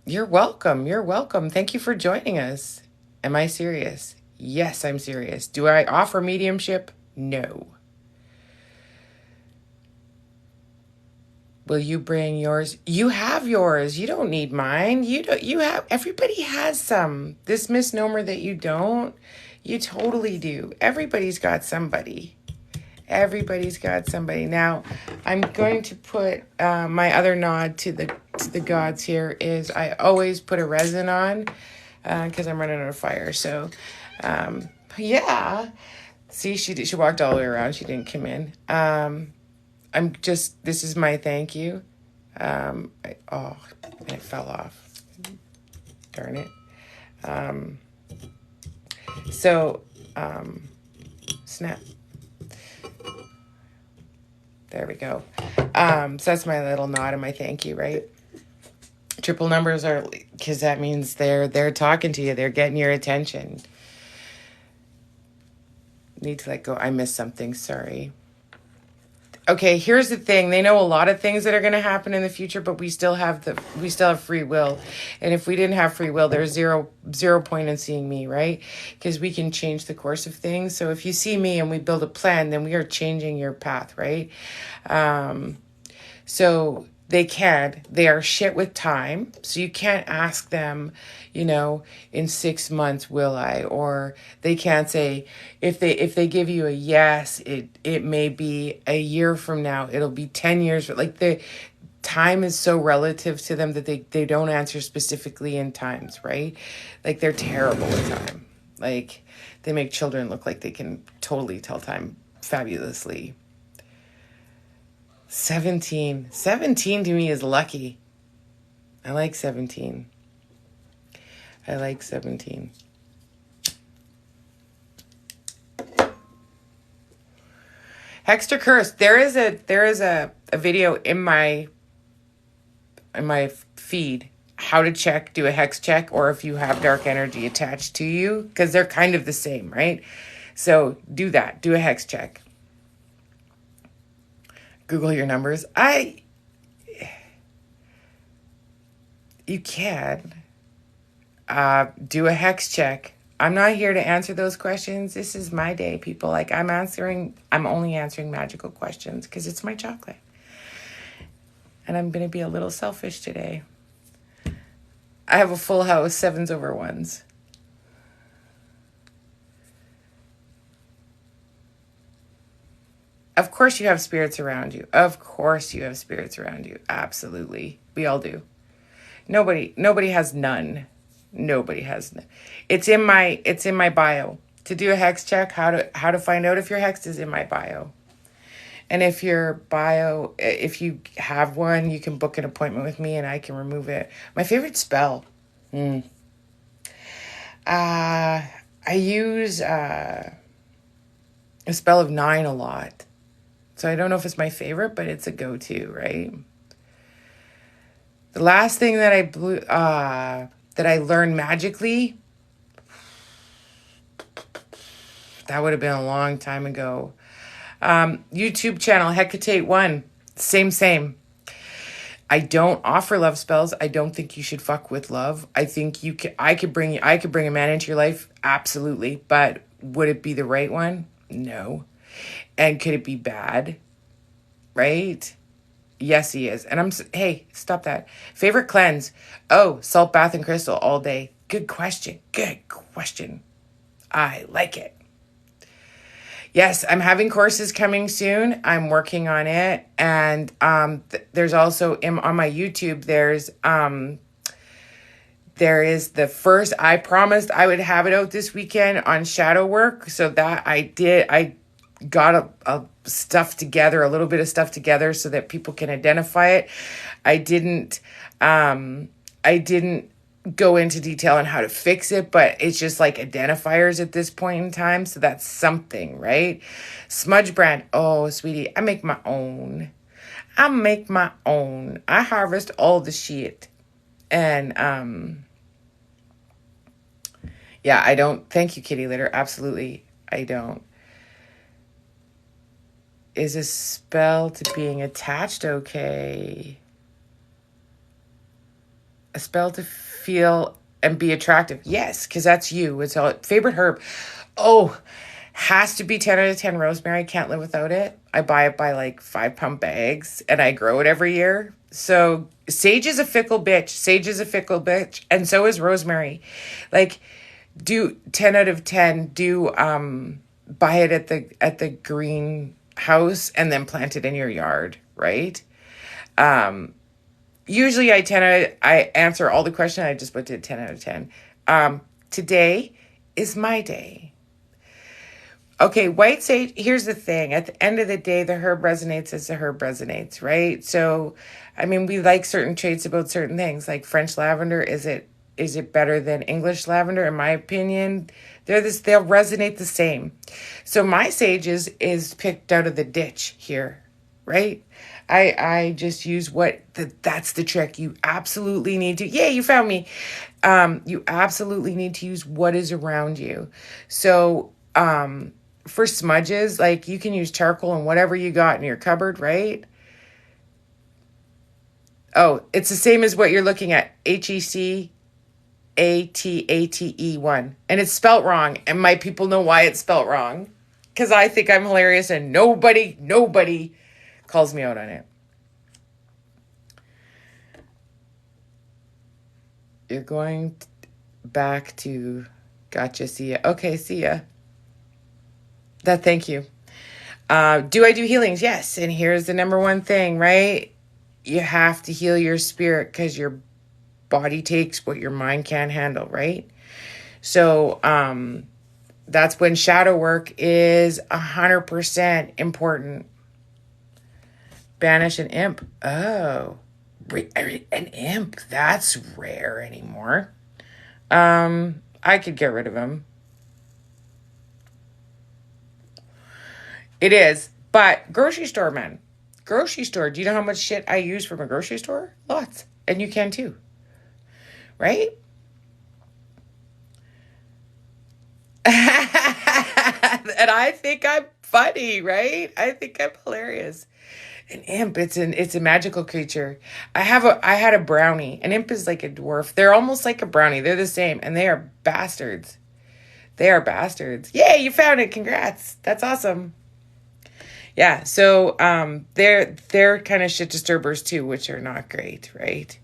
You're welcome. You're welcome. Thank you for joining us. Am I serious? Yes, I'm serious. Do I offer mediumship? No. Will you bring yours? You have yours. You don't need mine. Everybody has some. This misnomer that you don't, you totally do. Everybody's got somebody. Everybody's got somebody. Now, I'm going to put my other nod to the gods here is I always put a resin on because I'm running out of fire. So, yeah. See, she walked all the way around. She didn't come in. This is my thank you. And it fell off. Darn it. Snap. There we go. So that's my little nod and my thank you, right? Triple numbers are, because that means they're talking to you. They're getting your attention. Need to let go. I missed something. Sorry. Okay, here's the thing. They know a lot of things that are going to happen in the future, but we still have free will. And if we didn't have free will, there's zero point in seeing me, right? Because we can change the course of things. So if you see me and we build a plan, then we are changing your path, right? So they are shit with time. So you can't ask them, in 6 months, will I? Or they can't say, if they give you a yes, it may be a year from now. It'll be 10 years. Like the time is so relative to them that they don't answer specifically in times, right? Like they're terrible with time. Like they make children look like they can totally tell time fabulously. 17 to me is lucky. I like 17. Hexed or cursed. There is a video in my feed how to do a hex check, or if you have dark energy attached to you, because they're kind of the same, right? So do that. Do a hex check. Google your numbers. You can do a hex check. I'm not here to answer those questions. This is my day, people. Like I'm only answering magical questions because it's my chocolate. And I'm going to be a little selfish today. I have a full house, 7s over 1s. Of course you have spirits around you. Absolutely. We all do. Nobody has none. Nobody has none. It's in my bio. To do a hex check, how to find out if you're hexed is in my bio. And if you have one, you can book an appointment with me and I can remove it. My favorite spell. I use a spell of 9 a lot. So I don't know if it's my favorite, but it's a go-to, right? The last thing that I learned magically, that would have been a long time ago. YouTube channel, Hecate 1. Same. I don't offer love spells. I don't think you should fuck with love. I think I could bring a man into your life, absolutely. But would it be the right one? No. And could it be bad? Right? Yes, he is. And hey, stop that. Favorite cleanse? Oh, salt bath and crystal all day. Good question. I like it. Yes, I'm having courses coming soon. I'm working on it. And there's also on my YouTube, there is the first, I promised I would have it out this weekend on shadow work. So that I did. I got a stuff together, a little bit of stuff together so that people can identify it. I didn't go into detail on how to fix it, but it's just like identifiers at this point in time. So that's something, right? Smudge brand. Oh, sweetie, I make my own. I harvest all the shit. And, yeah, I don't. Thank you, kitty litter. Absolutely, I don't. Is a spell to being attached okay? A spell to feel and be attractive. Yes, because that's you. It's all favorite herb. Oh, has to be 10 out of 10 rosemary. Can't live without it. I buy it by like 5-pound bags and I grow it every year. So sage is a fickle bitch. And so is rosemary. Like, do 10 out of 10, buy it at the greenhouse and then plant it in your yard, right? Usually I answer all the questions. I just put it 10 out of 10. Today is my day. Okay, white sage, here's the thing. At the end of the day, the herb resonates as the herb resonates, right? So, I mean, we like certain traits about certain things. Like French lavender, is it better than English lavender? In my opinion, they'll resonate the same. So my sage is picked out of the ditch here, right? I just use that's the trick. You absolutely need to, you found me. You absolutely need to use what is around you. So, for smudges, like you can use charcoal and whatever you got in your cupboard, right? Oh, it's the same as what you're looking at. HECATATE1. And it's spelt wrong. And my people know why it's spelt wrong. Because I think I'm hilarious and nobody calls me out on it. You're going back to... Gotcha, see ya. Okay, see ya. Thank you. Do I do healings? Yes. And here's the number one thing, right? You have to heal your spirit because your body takes what your mind can't handle, right? So that's when shadow work is 100% important. Banish an imp. Oh, an imp. That's rare anymore. I could get rid of him. It is, but grocery store, man. Grocery store. Do you know how much shit I use from a grocery store? Lots. And you can too. Right? And I think I'm funny, right? I think I'm hilarious. An imp, it's a magical creature. I had a brownie. An imp is like a dwarf. They're almost like a brownie. They're the same, and they are bastards. They are bastards. Yay, you found it. Congrats. That's awesome. Yeah, so they're kind of shit disturbers too, which are not great, right?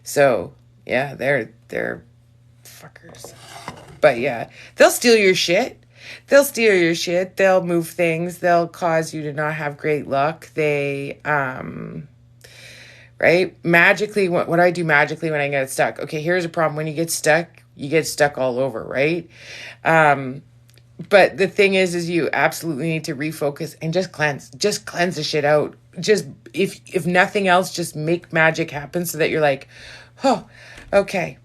So yeah, they're fuckers. But yeah, they'll steal your shit. They'll move things. They'll cause you to not have great luck. They right? Magically, what I do magically when I get stuck. Okay, here's a problem. When you get stuck all over, right? But the thing is you absolutely need to refocus and just cleanse the shit out. Just, if nothing else, just make magic happen so that you're like, oh, okay.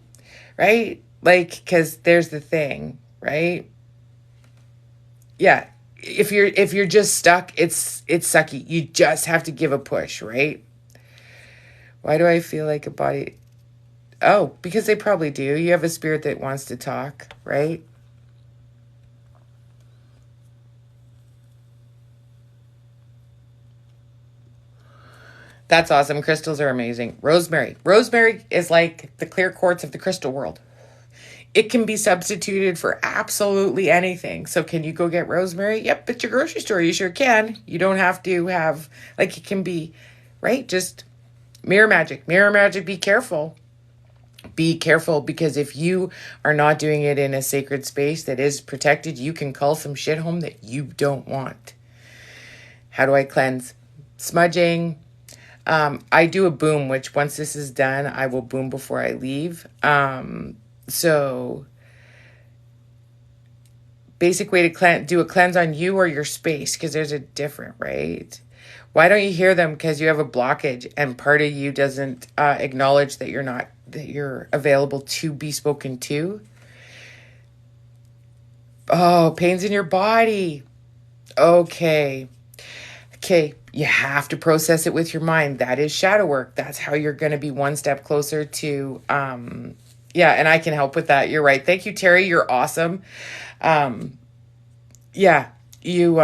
Right? Like, cause there's the thing, right? Yeah. If you're just stuck, it's sucky. You just have to give a push, right? Why do I feel like a body? Oh, because they probably do. You have a spirit that wants to talk, right? That's awesome. Crystals are amazing. Rosemary. Rosemary is like the clear quartz of the crystal world. It can be substituted for absolutely anything. So can you go get rosemary? Yep, at your grocery store. You sure can. You don't have to have, like, it can be, right? Just mirror magic. Mirror magic, be careful. Be careful, because if you are not doing it in a sacred space that is protected, you can call some shit home that you don't want. How do I cleanse? Smudging. I do a boom, which once this is done, I will boom before I leave. So Basic way to do a cleanse on you or your space, because there's a different, right? Why don't you hear them? Because you have a blockage and part of you doesn't acknowledge that you're available to be spoken to. Oh, pains in your body. Okay. Okay. You have to process it with your mind. That is shadow work. That's how you're going to be one step closer to, yeah, and I can help with that. You're right. Thank you, Terry. You're awesome. Yeah, there's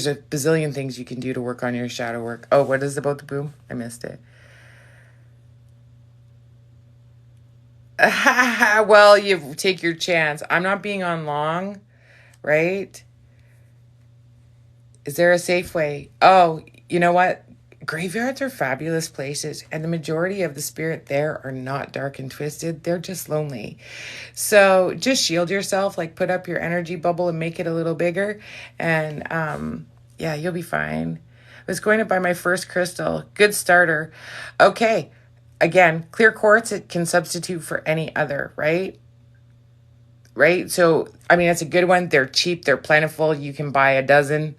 a bazillion things you can do to work on your shadow work. Oh, what is about the boom? I missed it. Well, you take your chance. I'm not being on long, right? Is there a safe way? Oh, you know what? Graveyards are fabulous places, and the majority of the spirit there are not dark and twisted. They're just lonely. So just shield yourself, like put up your energy bubble and make it a little bigger. And yeah, you'll be fine. I was going to buy my first crystal. Good starter. Okay. Again, clear quartz, it can substitute for any other, right? Right? So, I mean, it's a good one. They're cheap. They're plentiful. You can buy a dozen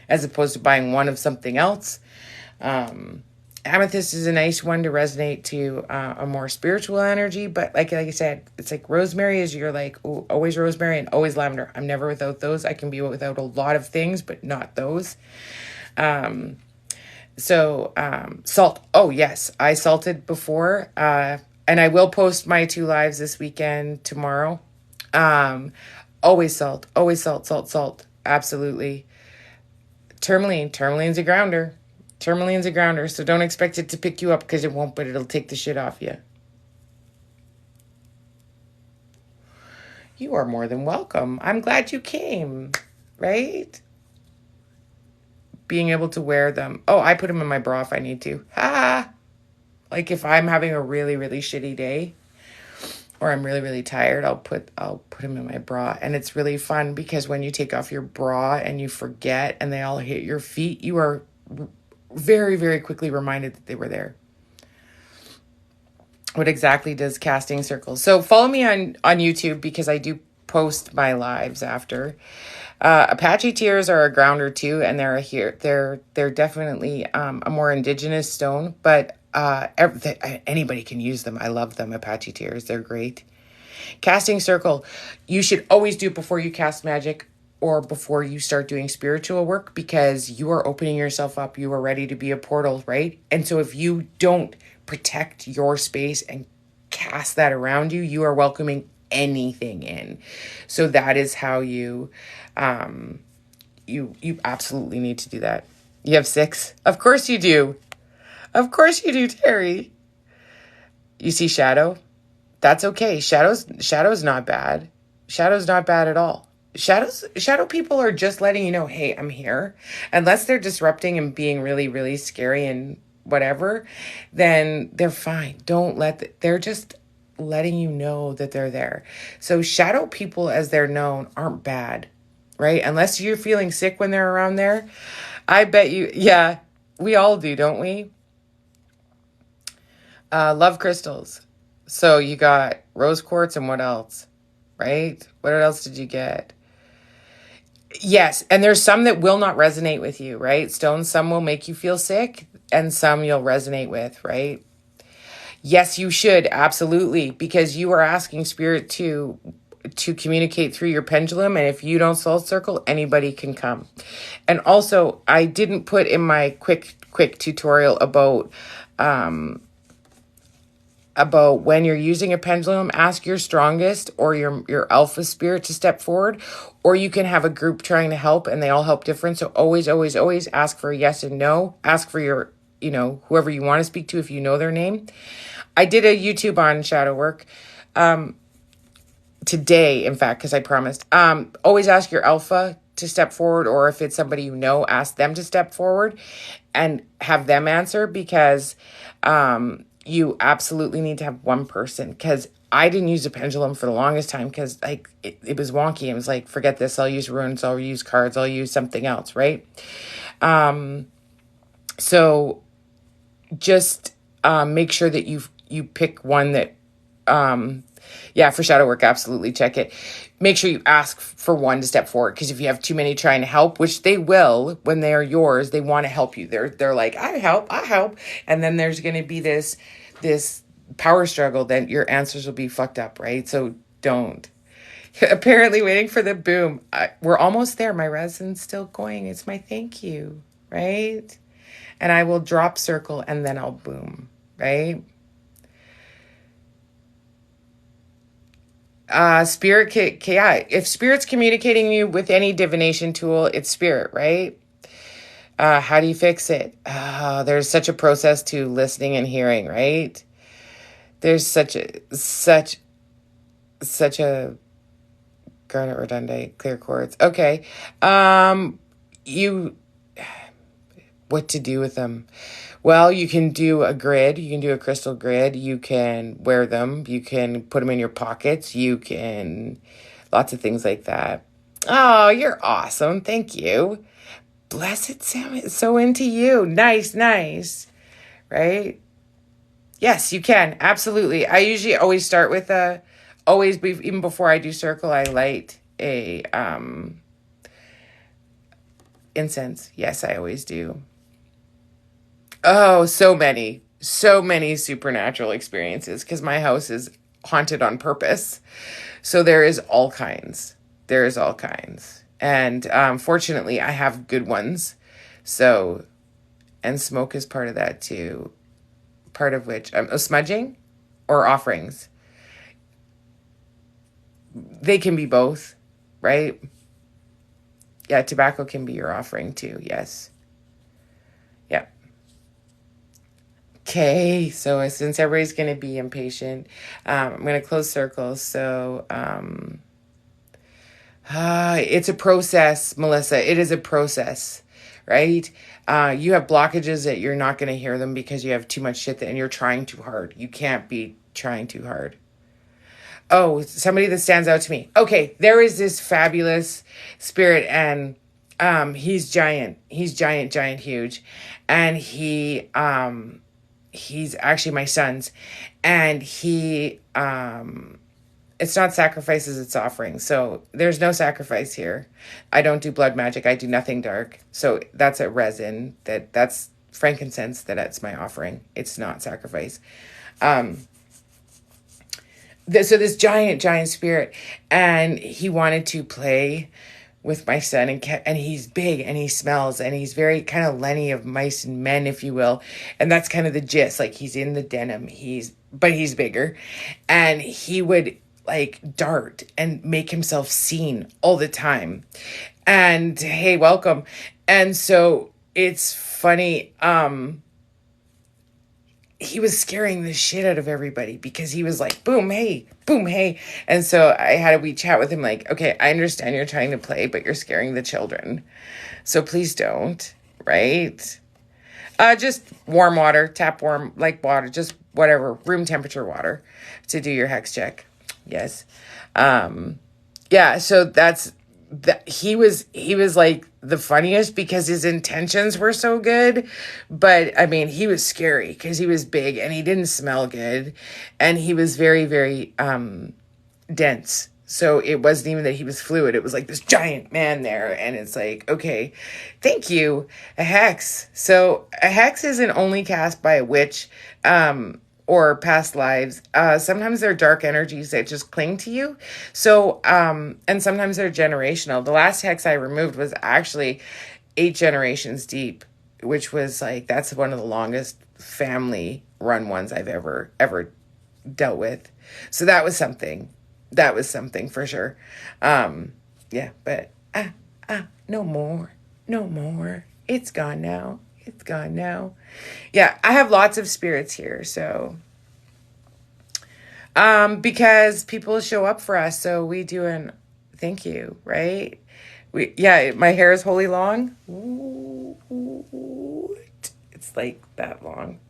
as opposed to buying one of something else. Amethyst is a nice one to resonate to a more spiritual energy, but like I said, it's like rosemary is you're like, oh, always rosemary and always lavender. I'm never without those. I can be without a lot of things, but not those. Salt. Oh yes, I salted before, and I will post my 2 lives this weekend tomorrow. Always salt, salt. Absolutely. Tourmaline's a grounder. Tourmaline's a grounder, so don't expect it to pick you up because it won't, but it'll take the shit off you. You are more than welcome. I'm glad you came, right? Being able to wear them. Oh, I put them in my bra if I need to. Ha! Like if I'm having a really, really shitty day or I'm really, really tired, I'll put them in my bra. And it's really fun because when you take off your bra and you forget and they all hit your feet, you are very, very quickly reminded that they were there. What exactly does casting circles? So follow me on YouTube because I do post my lives after. Apache tears are a grounder too, and they're definitely a more indigenous stone, but anybody can use them. I love them. Apache tears, they're great. Casting circle, you should always do it before you cast magic or before you start doing spiritual work because you are opening yourself up. You are ready to be a portal, right? And so if you don't protect your space and cast that around you, you are welcoming anything in. So that is how you absolutely need to do that. You have 6? Of course you do. Of course you do, Terry. You see shadow? That's okay. Shadow's not bad. Shadow's not bad at all. Shadow people are just letting you know, hey, I'm here. Unless they're disrupting and being really, really scary and whatever, then they're fine. They're just letting you know that they're there. So shadow people, as they're known, aren't bad, right? Unless you're feeling sick when they're around there. I bet you, yeah, we all do, don't we? Love crystals. So you got rose quartz and what else, right? What else did you get? Yes, and there's some that will not resonate with you, right? Stones, some will make you feel sick and some you'll resonate with, right? Yes, you should, absolutely, because you are asking spirit to communicate through your pendulum, and if you don't soul circle, anybody can come. And also, I didn't put in my quick tutorial about when you're using a pendulum, ask your strongest or your alpha spirit to step forward, or you can have a group trying to help and they all help different. So always, always, always ask for a yes and no. Ask for your, whoever you want to speak to if you know their name. I did a YouTube on shadow work today, in fact, because I promised. Always ask your alpha to step forward, or if it's somebody you know, ask them to step forward and have them answer because you absolutely need to have one person, because I didn't use a pendulum for the longest time because it was wonky. It was like, forget this. I'll use runes. I'll use cards. I'll use something else. Right. So just make sure that you pick one that yeah, for shadow work, absolutely check it. Make sure you ask for one to step forward, because if you have too many trying to help, which they will when they are yours, they want to help you. They're like, I help, and then there's going to be this power struggle. Then your answers will be fucked up, right? So don't. Apparently, waiting for the boom. We're almost there. My resin's still going. It's my thank you, right? And I will drop circle and then I'll boom, right? Spirit, yeah. If spirit's communicating you with any divination tool, it's spirit, right? How do you fix it? There's such a process to listening and hearing, right? There's such a garnet redundant clear quartz. Okay. You what to do with them? Well, you can do a grid. You can do a crystal grid. You can wear them. You can put them in your pockets. You can, lots of things like that. Oh, you're awesome. Thank you. Blessed Sam is so into you. Nice. Right? Yes, you can. Absolutely. I usually always start with even before I do circle, I light a incense. Yes, I always do. Oh, so many supernatural experiences, because my house is haunted on purpose. So there is all kinds. And fortunately, I have good ones. So, and smoke is part of that too. Part of which, smudging or offerings. They can be both, right? Yeah, tobacco can be your offering too. Yes. Yeah. Okay, so since everybody's going to be impatient, I'm going to close circles. So it's a process, Melissa. It is a process, right? You have blockages that you're not going to hear them because you have too much shit and you're trying too hard. You can't be trying too hard. Oh, somebody that stands out to me. Okay, there is this fabulous spirit, and he's giant. He's giant, huge. And he's actually my son's, and it's not sacrifices, it's offerings. So there's no sacrifice here. I don't do blood magic. I do nothing dark. So that's a resin, that's frankincense, that's my offering. It's not sacrifice. So this giant spirit, and he wanted to play with my son, and he's big, and he smells, and he's very kind of Lenny of mice and men, if you will. And that's kind of the gist. Like, he's in the denim, but he's bigger, and he would like dart and make himself seen all the time. And hey, welcome. And so it's funny, he was scaring the shit out of everybody because he was like, boom, hey. And so I had a wee chat with him like, okay, I understand you're trying to play, but you're scaring the children. So please don't, right? Just warm water, tap warm, like water, just whatever, room temperature water to do your hex check. Yes. Yeah, so that he was like the funniest because his intentions were so good, but I mean, he was scary because he was big and he didn't smell good, and he was very, very dense. So it wasn't even that he was fluid. It was like this giant man there, and it's like, okay, thank you, a hex. So a hex isn't only cast by a witch, or past lives. Sometimes they're dark energies that just cling to you. So, and sometimes they're generational. The last hex I removed was actually 8 generations deep, which was like, that's one of the longest family run ones I've ever dealt with. So that was something for sure. Yeah, but, no more. It's gone now. Yeah, I have lots of spirits here, so because people show up for us, so we do an thank you, right? My hair is wholly long. It's like that long.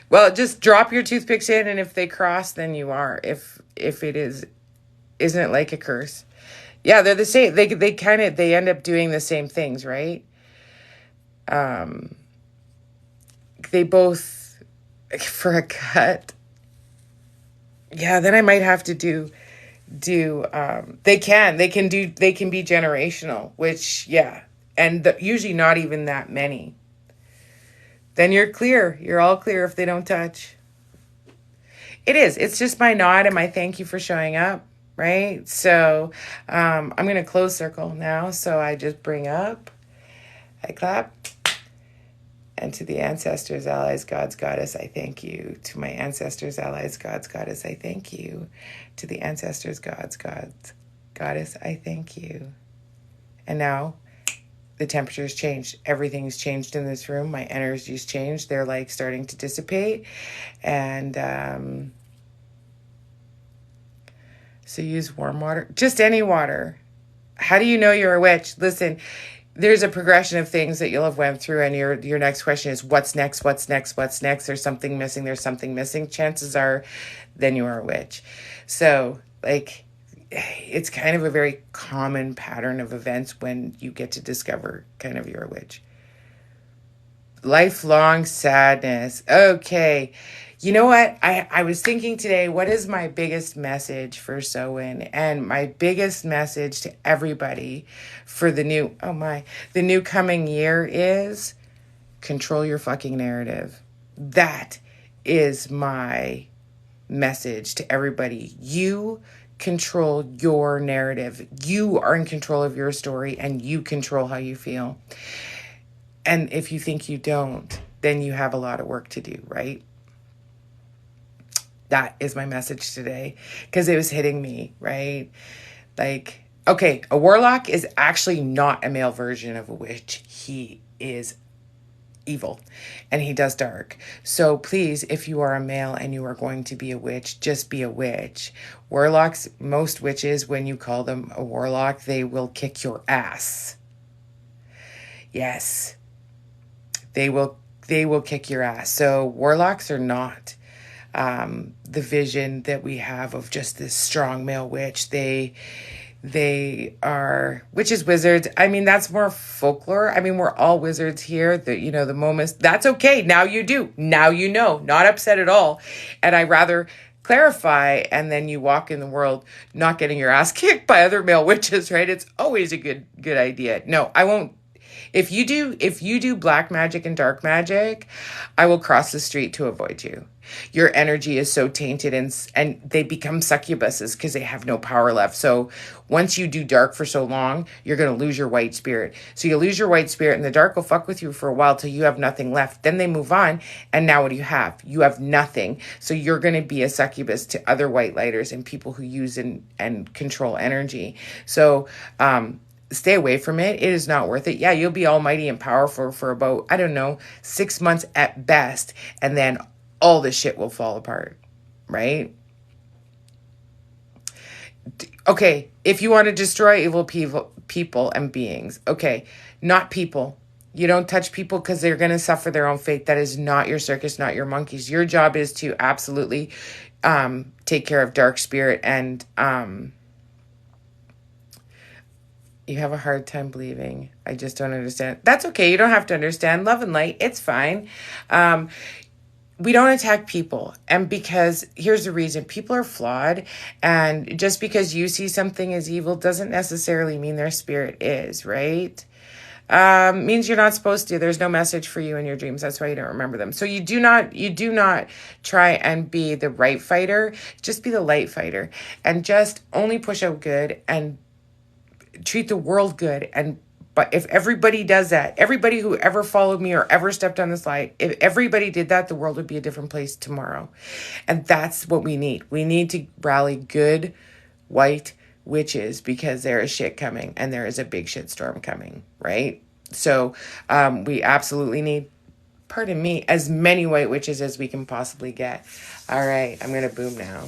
Well, just drop your toothpicks in, and if they cross, then you are. If it isn't it like a curse? Yeah, they're the same. They end up doing the same things, right? They both for a cut. Yeah, then I might have to do they can be generational, which, yeah, and usually not even that many. Then you're all clear if they don't touch. It's just my nod and my thank you for showing up, right? So I'm going to close circle now. So I just bring up, I clap, and to the ancestors, allies, gods, goddess, I thank you. To my ancestors, allies, gods, goddess, I thank you. To the ancestors, gods, goddess, I thank you. And now the temperature's changed. Everything's changed in this room. My energy's changed. They're like starting to dissipate. And so use warm water, just any water. How do you know you're a witch? Listen, there's a progression of things that you'll have went through, and your next question is what's next, what's next, what's next? There's something missing. Chances are then you are a witch. So like, it's kind of a very common pattern of events when you get to discover kind of you're a witch. Lifelong sadness. Okay. You know what? I was thinking today, what is my biggest message for Sewin? And my biggest message to everybody for the new coming year is control your fucking narrative. That is my message to everybody. You control your narrative. You are in control of your story, and you control how you feel. And if you think you don't, then you have a lot of work to do, right? That is my message today, because it was hitting me, right? Like, okay, a warlock is actually not a male version of a witch. He is evil and he does dark. So please, if you are a male and you are going to be a witch, just be a witch. Warlocks, most witches, when you call them a warlock, they will kick your ass. Yes, they will kick your ass. So warlocks are not the vision that we have of just this strong male witch. They are witches, wizards. I mean, that's more folklore. I mean, we're all wizards here. The moments, that's okay. Now you do. Now you know. Not upset at all. And I rather clarify, and then you walk in the world not getting your ass kicked by other male witches, right? It's always a good idea. No, I won't. If you do black magic and dark magic, I will cross the street to avoid you. Your energy is so tainted, and they become succubuses because they have no power left. So once you do dark for so long, you're going to lose your white spirit. So you lose your white spirit, and the dark will fuck with you for a while till you have nothing left. Then they move on, and now what do you have? You have nothing. So you're going to be a succubus to other white lighters and people who use and control energy. So stay away from it. It is not worth it. Yeah, you'll be almighty and powerful for about, 6 months at best. And then all this shit will fall apart, right? Okay, if you want to destroy evil people and beings, okay, not people. You don't touch people because they're going to suffer their own fate. That is not your circus, not your monkeys. Your job is to absolutely take care of dark spirit, and you have a hard time believing. I just don't understand. That's okay. You don't have to understand. Love and light. It's fine. We don't attack people. And because here's the reason: people are flawed. And just because you see something as evil doesn't necessarily mean their spirit is, right? Means you're not supposed to. There's no message for you in your dreams. That's why you don't remember them. So you do not try and be the right fighter. Just be the light fighter, and just only push out good and treat the world good. But if everybody does that, everybody who ever followed me or ever stepped on this light, if everybody did that, the world would be a different place tomorrow. And that's what we need. We need to rally good white witches, because there is shit coming, and there is a big shit storm coming, right? So we absolutely need, pardon me, as many white witches as we can possibly get. All right, I'm going to boom now.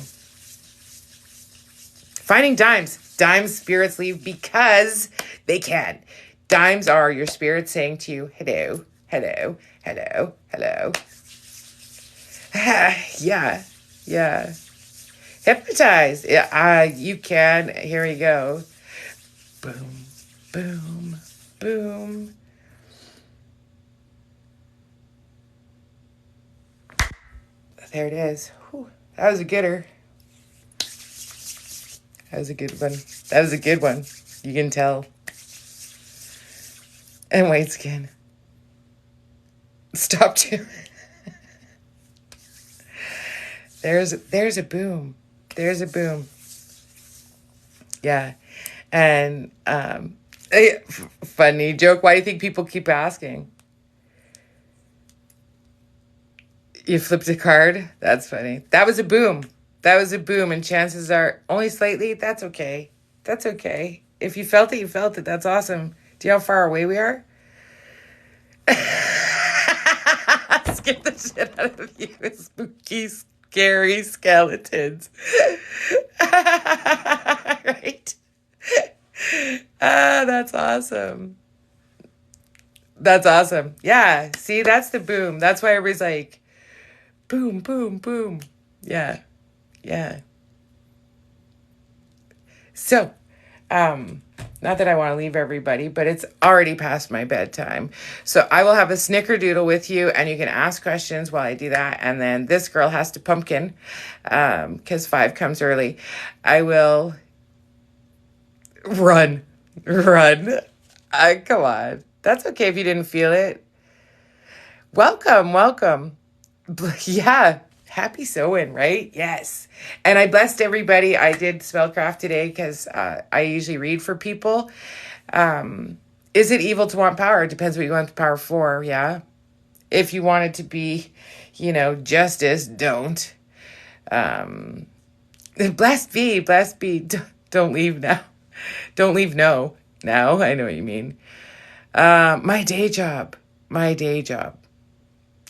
Finding dimes. Dimes spirits leave because they can. Dimes are your spirit saying to you, hello, hello, hello, hello. Yeah. Hypnotize. Yeah, you can. Here we go. Boom, boom, boom. there it is. Whew, that was a gooder. That was a good one. That was a good one. You can tell. And white skin. Stop too. There's a boom. There's a boom. Yeah. And funny joke. Why do you think people keep asking? You flipped a card? That's funny. That was a boom. That was a boom. And chances are only slightly. That's okay. That's okay. If you felt it, you felt it. That's awesome. Do you know how far away we are? Skip the shit out of you. Spooky, scary skeletons. Right? That's awesome. That's awesome. Yeah. See, that's the boom. That's why everybody's like, boom, boom, boom. Yeah. Yeah. So, not that I want to leave everybody, but it's already past my bedtime. So I will have a snickerdoodle with you and you can ask questions while I do that. And then this girl has to pumpkin, because 5 comes early. I will run. Come on. That's okay if you didn't feel it. Welcome. Yeah. Happy sewing, right? Yes. And I blessed everybody. I did spellcraft today because I usually read for people. Is it evil to want power? It depends what you want the power for, yeah? If you want it to be, justice, don't. Blessed be. Don't leave now. Don't leave no. Now, I know what you mean. My day job.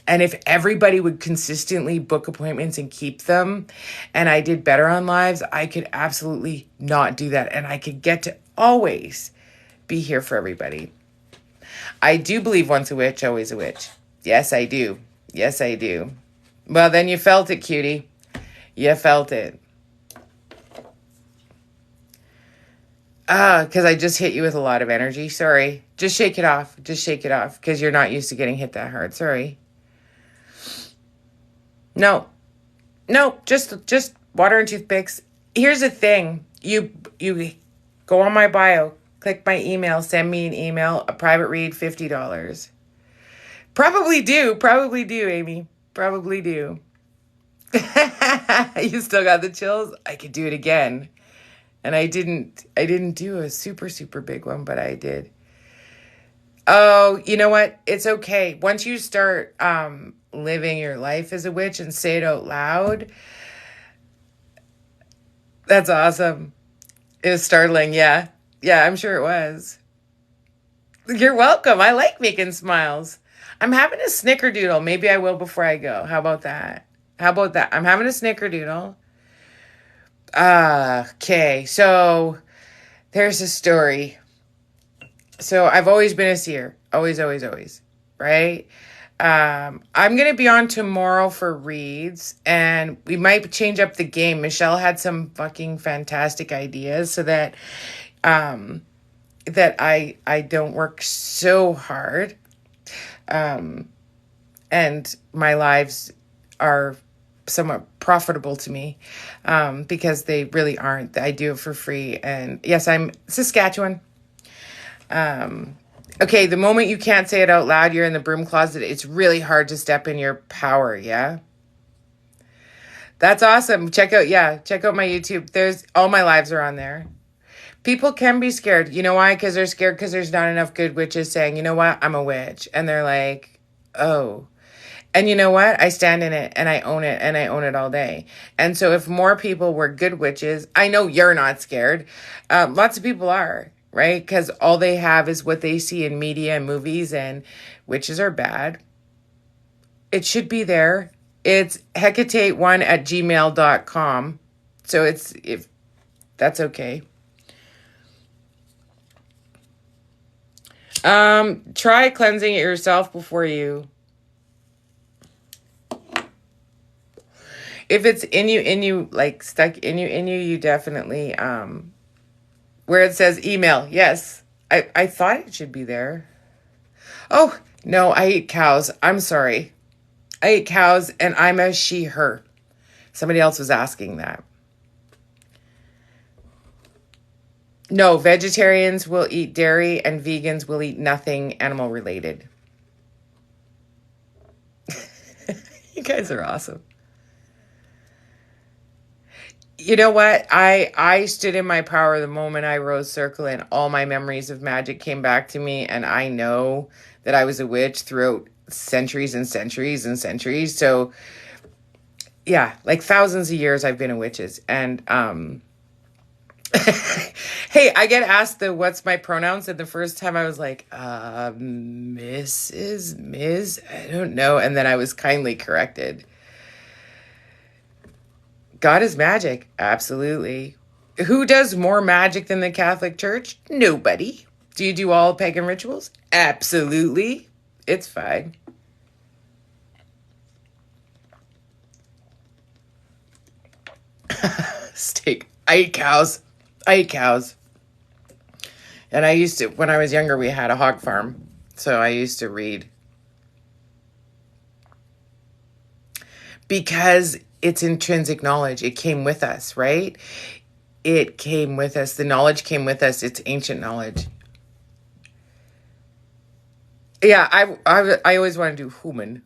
And if everybody would consistently book appointments and keep them, and I did better on lives, I could absolutely not do that. And I could get to always be here for everybody. I do believe once a witch, always a witch. Yes, I do. Well, then you felt it, cutie. You felt it. Because I just hit you with a lot of energy. Sorry. Just shake it off. Because you're not used to getting hit that hard. Sorry. No, just water and toothpicks. Here's the thing. You go on my bio, click my email, send me an email, a private read, $50. Probably do, Amy. Probably do. You still got the chills? I could do it again. And I didn't do a super, super big one, but I did. Oh, you know what? It's okay. Once you start living your life as a witch and say it out loud, that's awesome. It was startling, yeah. Yeah, I'm sure it was. You're welcome. I like making smiles. I'm having a snickerdoodle. Maybe I will before I go. How about that? I'm having a snickerdoodle. Okay, so there's a story. So I've always been a seer. Always, right? I'm going to be on tomorrow for reads, and we might change up the game. Michelle had some fucking fantastic ideas so that I don't work so hard. And my lives are somewhat profitable to me, because they really aren't. I do it for free. And yes, I'm Saskatchewan. Okay, the moment you can't say it out loud, you're in the broom closet. It's really hard to step in your power, yeah? That's awesome. Check out my YouTube. There's all my lives are on there. People can be scared. You know why? Because they're scared because there's not enough good witches saying, you know what? I'm a witch. And they're like, oh. And you know what? I stand in it and I own it, and I own it all day. And so if more people were good witches, I know you're not scared. Lots of people are. Right? Because all they have is what they see in media and movies, and witches are bad. It should be there. It's hecate1@gmail.com. So if that's okay. Try cleansing it yourself before you. If it's in you, like stuck in you, you definitely, where it says email. Yes. I thought it should be there. Oh, no, I eat cows. I'm sorry. I eat cows and I'm a she, her. Somebody else was asking that. No, vegetarians will eat dairy and vegans will eat nothing animal related. You guys are awesome. You know what? I stood in my power the moment I rose circle and all my memories of magic came back to me, and I know that I was a witch throughout centuries and centuries and centuries. So yeah, like thousands of years I've been a witches. And hey, I get asked what's my pronouns, and the first time I was like, Mrs. Ms. I don't know. And then I was kindly corrected. God is magic. Absolutely. Who does more magic than the Catholic Church? Nobody. Do you do all pagan rituals? Absolutely. It's fine. Steak. I eat cows. And I used to, when I was younger, we had a hog farm. So I used to read. Because it's intrinsic knowledge. It came with us, right? It came with us. The knowledge came with us. It's ancient knowledge. Yeah, I always want to do human.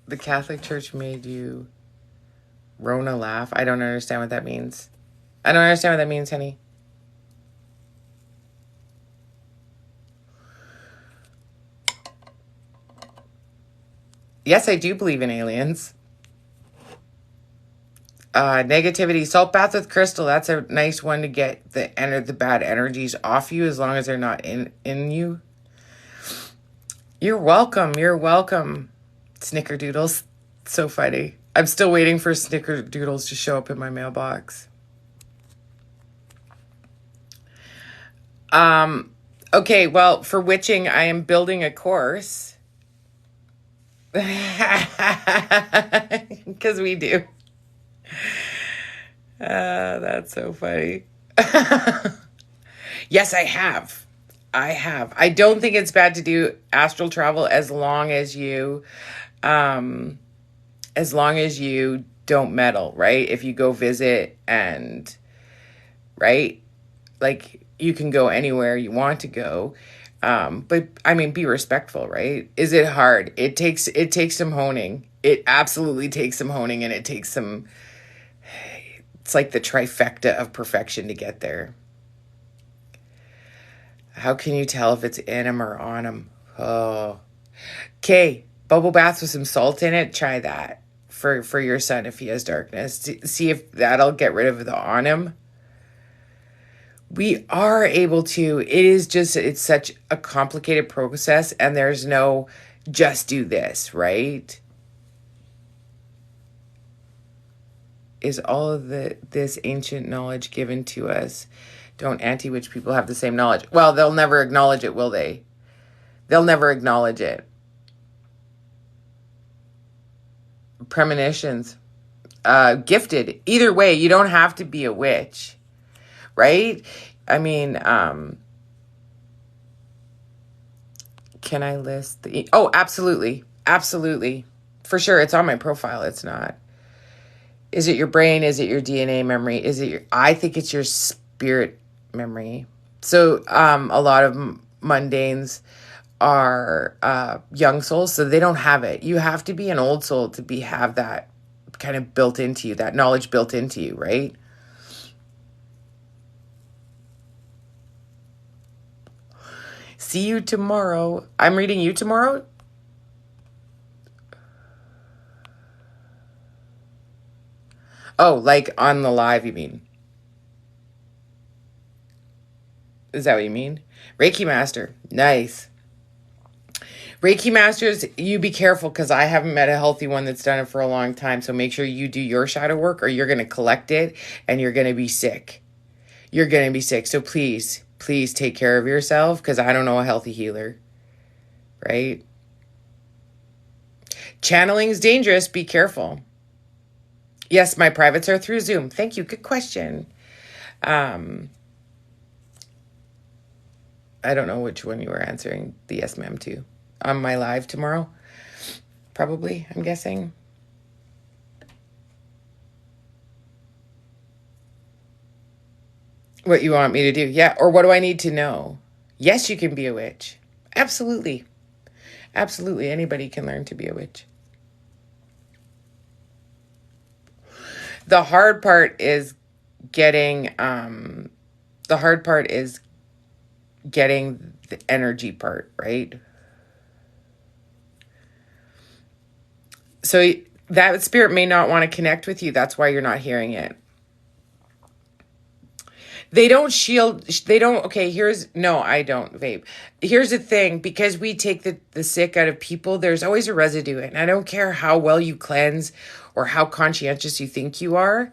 The Catholic Church made you Rona laugh. I don't understand what that means. I don't understand what that means, honey. Yes, I do believe in aliens. Negativity. Salt bath with crystal. That's a nice one to get the bad energies off you, as long as they're not in you. You're welcome. You're welcome. Snickerdoodles. So funny. I'm still waiting for snickerdoodles to show up in my mailbox. Okay, well, for witching, I am building a course. Because we do. That's so funny. Yes, I have. I don't think it's bad to do astral travel as long as you don't meddle, right? If you go visit and, right? Like, you can go anywhere you want to go. But I mean, be respectful, right? Is it hard? It takes some honing. It absolutely takes some honing, and it's like the trifecta of perfection to get there. How can you tell if it's in him or on him? Oh. Okay. Bubble bath with some salt in it. Try that for your son if he has darkness. See if that'll get rid of the on him. We are able to. It's such a complicated process, and there's no just do this, right? Is all of this ancient knowledge given to us? Don't anti-witch people have the same knowledge? Well, they'll never acknowledge it, will they? They'll never acknowledge it. Premonitions. Gifted. Either way, you don't have to be a witch, right? I mean, can I list the... Oh, absolutely. Absolutely. For sure. It's on my profile. It's not. Is it your brain? Is it your DNA memory? I think it's your spirit memory. So, a lot of mundanes are young souls, so they don't have it. You have to be an old soul to have that kind of built into you, that knowledge built into you, right? See you tomorrow. I'm reading you tomorrow. Oh, like on the live, you mean? Is that what you mean? Reiki Master. Nice. Reiki Masters, you be careful, because I haven't met a healthy one that's done it for a long time. So make sure you do your shadow work, or you're going to collect it and you're going to be sick. You're going to be sick. So please take care of yourself, because I don't know a healthy healer. Right? Channeling is dangerous. Be careful. Yes, my privates are through Zoom. Thank you. Good question. I don't know which one you were answering the yes ma'am to. on my live tomorrow. Probably, I'm guessing. What you want me to do. Yeah. Or what do I need to know? Yes, you can be a witch. Absolutely. Absolutely. Anybody can learn to be a witch. The hard part is getting, the hard part is getting the energy part, right? So that spirit may not want to connect with you. That's why you're not hearing it. They don't shield. They don't. Okay, no, I don't vape. Here's the thing, because we take the sick out of people, there's always a residue. And I don't care how well you cleanse or how conscientious you think you are.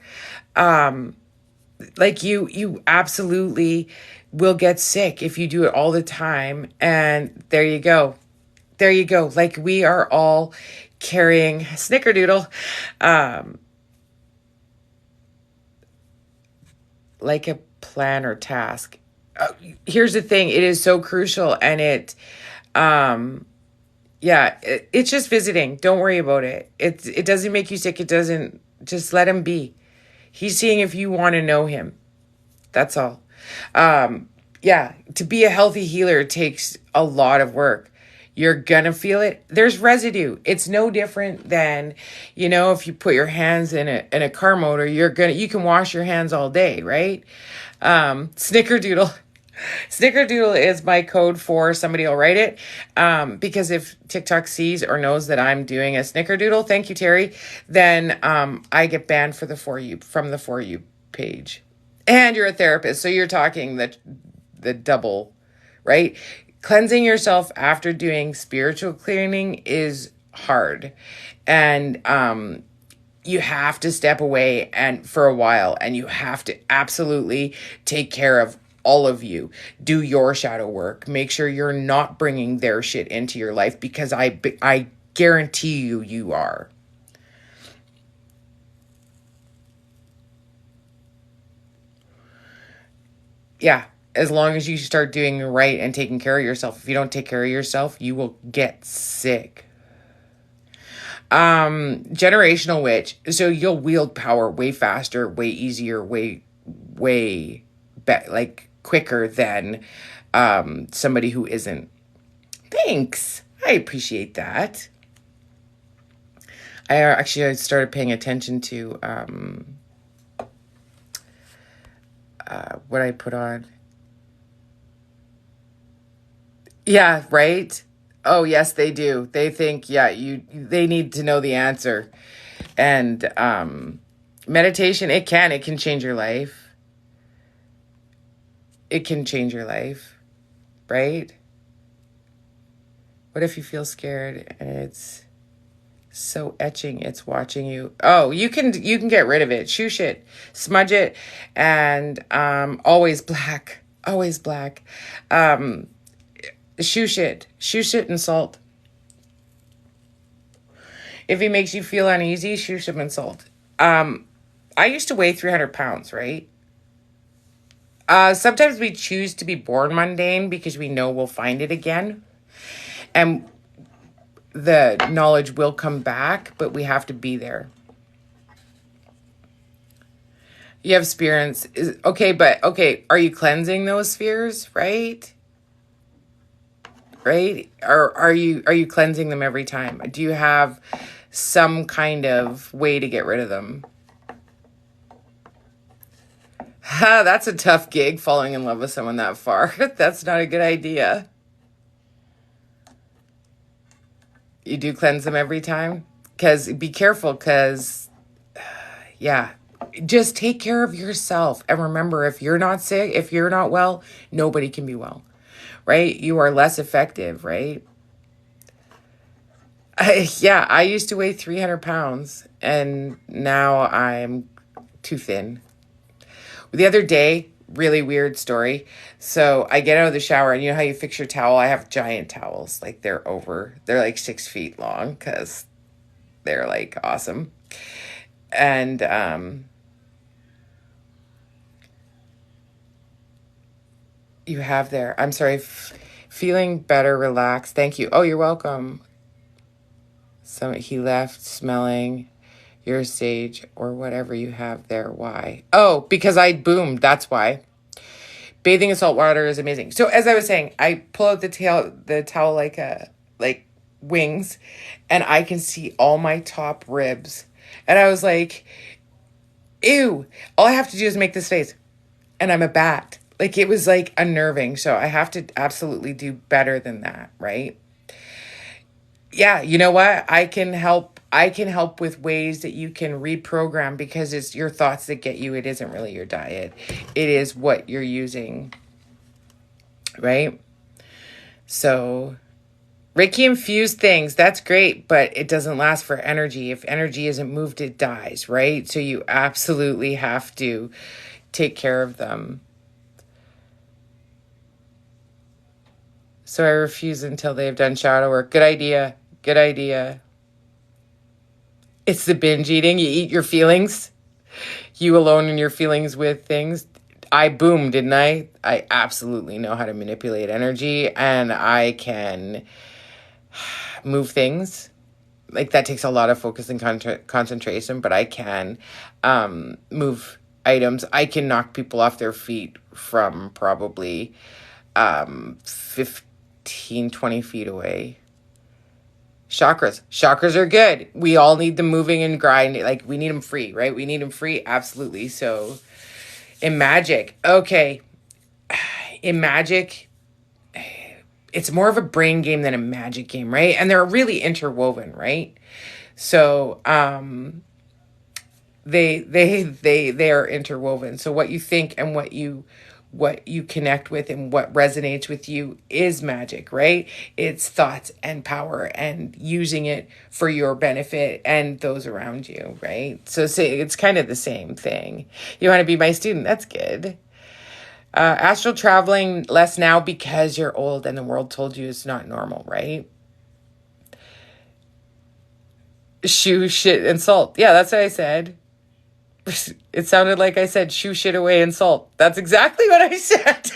Like you absolutely will get sick if you do it all the time. And there you go. There you go. Like we are all carrying snickerdoodle. Like a plan or task. Here's the thing, it is so crucial, and it's just visiting. Don't worry about it. It doesn't make you sick. It doesn't. Just let him be. He's seeing if you want to know him. That's all. To be a healthy healer takes a lot of work. You're gonna feel it. There's residue. It's no different than, if you put your hands in a car motor, you can wash your hands all day, right? Snickerdoodle. Snickerdoodle is my code for somebody will write it. Because if TikTok sees or knows that I'm doing a snickerdoodle, thank you, Terry, then I get banned from the For You page. And you're a therapist, so you're talking the double, right? Cleansing yourself after doing spiritual cleaning is hard. And you have to step away and for a while, and you have to absolutely take care of all of you. Do your shadow work. Make sure you're not bringing their shit into your life, because I guarantee you are. Yeah, as long as you start doing right and taking care of yourself. If you don't take care of yourself, you will get sick. Generational witch. So you'll wield power way faster, way easier, way quicker than somebody who isn't. Thanks. I appreciate that. I started paying attention to what I put on. Yeah, right? Oh, yes, they do. They think, they need to know the answer. And meditation, it can change your life. It can change your life, right? What if you feel scared and it's so etching, it's watching you? Oh, you can get rid of it. Shoosh it, smudge it, and always black. Shoosh it in salt. If he makes you feel uneasy, shoosh him in salt. I used to weigh 300 pounds, right? Sometimes we choose to be born mundane because we know we'll find it again. And the knowledge will come back, but we have to be there. You have spirits. Okay, are you cleansing those spheres, right? Right? Or are you cleansing them every time? Do you have some kind of way to get rid of them? That's a tough gig, falling in love with someone that far. That's not a good idea. You do cleanse them every time? Be careful, just take care of yourself. And remember, if you're not sick, if you're not well, nobody can be well, right? You are less effective, right? I used to weigh 300 pounds, and now I'm too thin. The other day, really weird story. So I get out of the shower, and you know how you fix your towel? I have giant towels. Like they're like 6 feet long, because they're like awesome. And you have there, I'm sorry if Feeling better, relaxed. Thank you. Oh, you're welcome. So he left smelling your sage or whatever you have there. Why? Oh, because I boomed. That's why. Bathing in salt water is amazing. So as I was saying, I pull out the towel like wings, and I can see all my top ribs. And I was like, ew. All I have to do is make this face, and I'm a bat. Like, it was like unnerving. So I have to absolutely do better than that, right? Yeah, you know what? I can help with ways that you can reprogram, because it's your thoughts that get you. It isn't really your diet. It is what you're using, right? So Reiki infused things, that's great, but it doesn't last for energy. If energy isn't moved, it dies, right? So you absolutely have to take care of them. So I refuse until they have done shadow work. Good idea. Good idea. It's the binge eating. You eat your feelings. You alone in your feelings with things. I boomed, didn't I? I absolutely know how to manipulate energy, and I can move things. Like, that takes a lot of focus and concentration, but I can move items. I can knock people off their feet from probably 15, 20 feet away. Chakras are good. We all need them moving and grinding. Like, we need them free, right? We need them free. Absolutely. So in magic, okay. In magic, it's more of a brain game than a magic game, right? And they're really interwoven, right? So, they are interwoven. So what you think and what you connect with and what resonates with you is magic, right? It's thoughts and power and using it for your benefit and those around you, right? So say it's kind of the same thing. You want to be my student? That's good. Astral traveling less now because you're old and the world told you it's not normal, right? Shoe, shit, and salt. Yeah, that's what I said. It sounded like I said shoo shit away and salt. That's exactly what I said.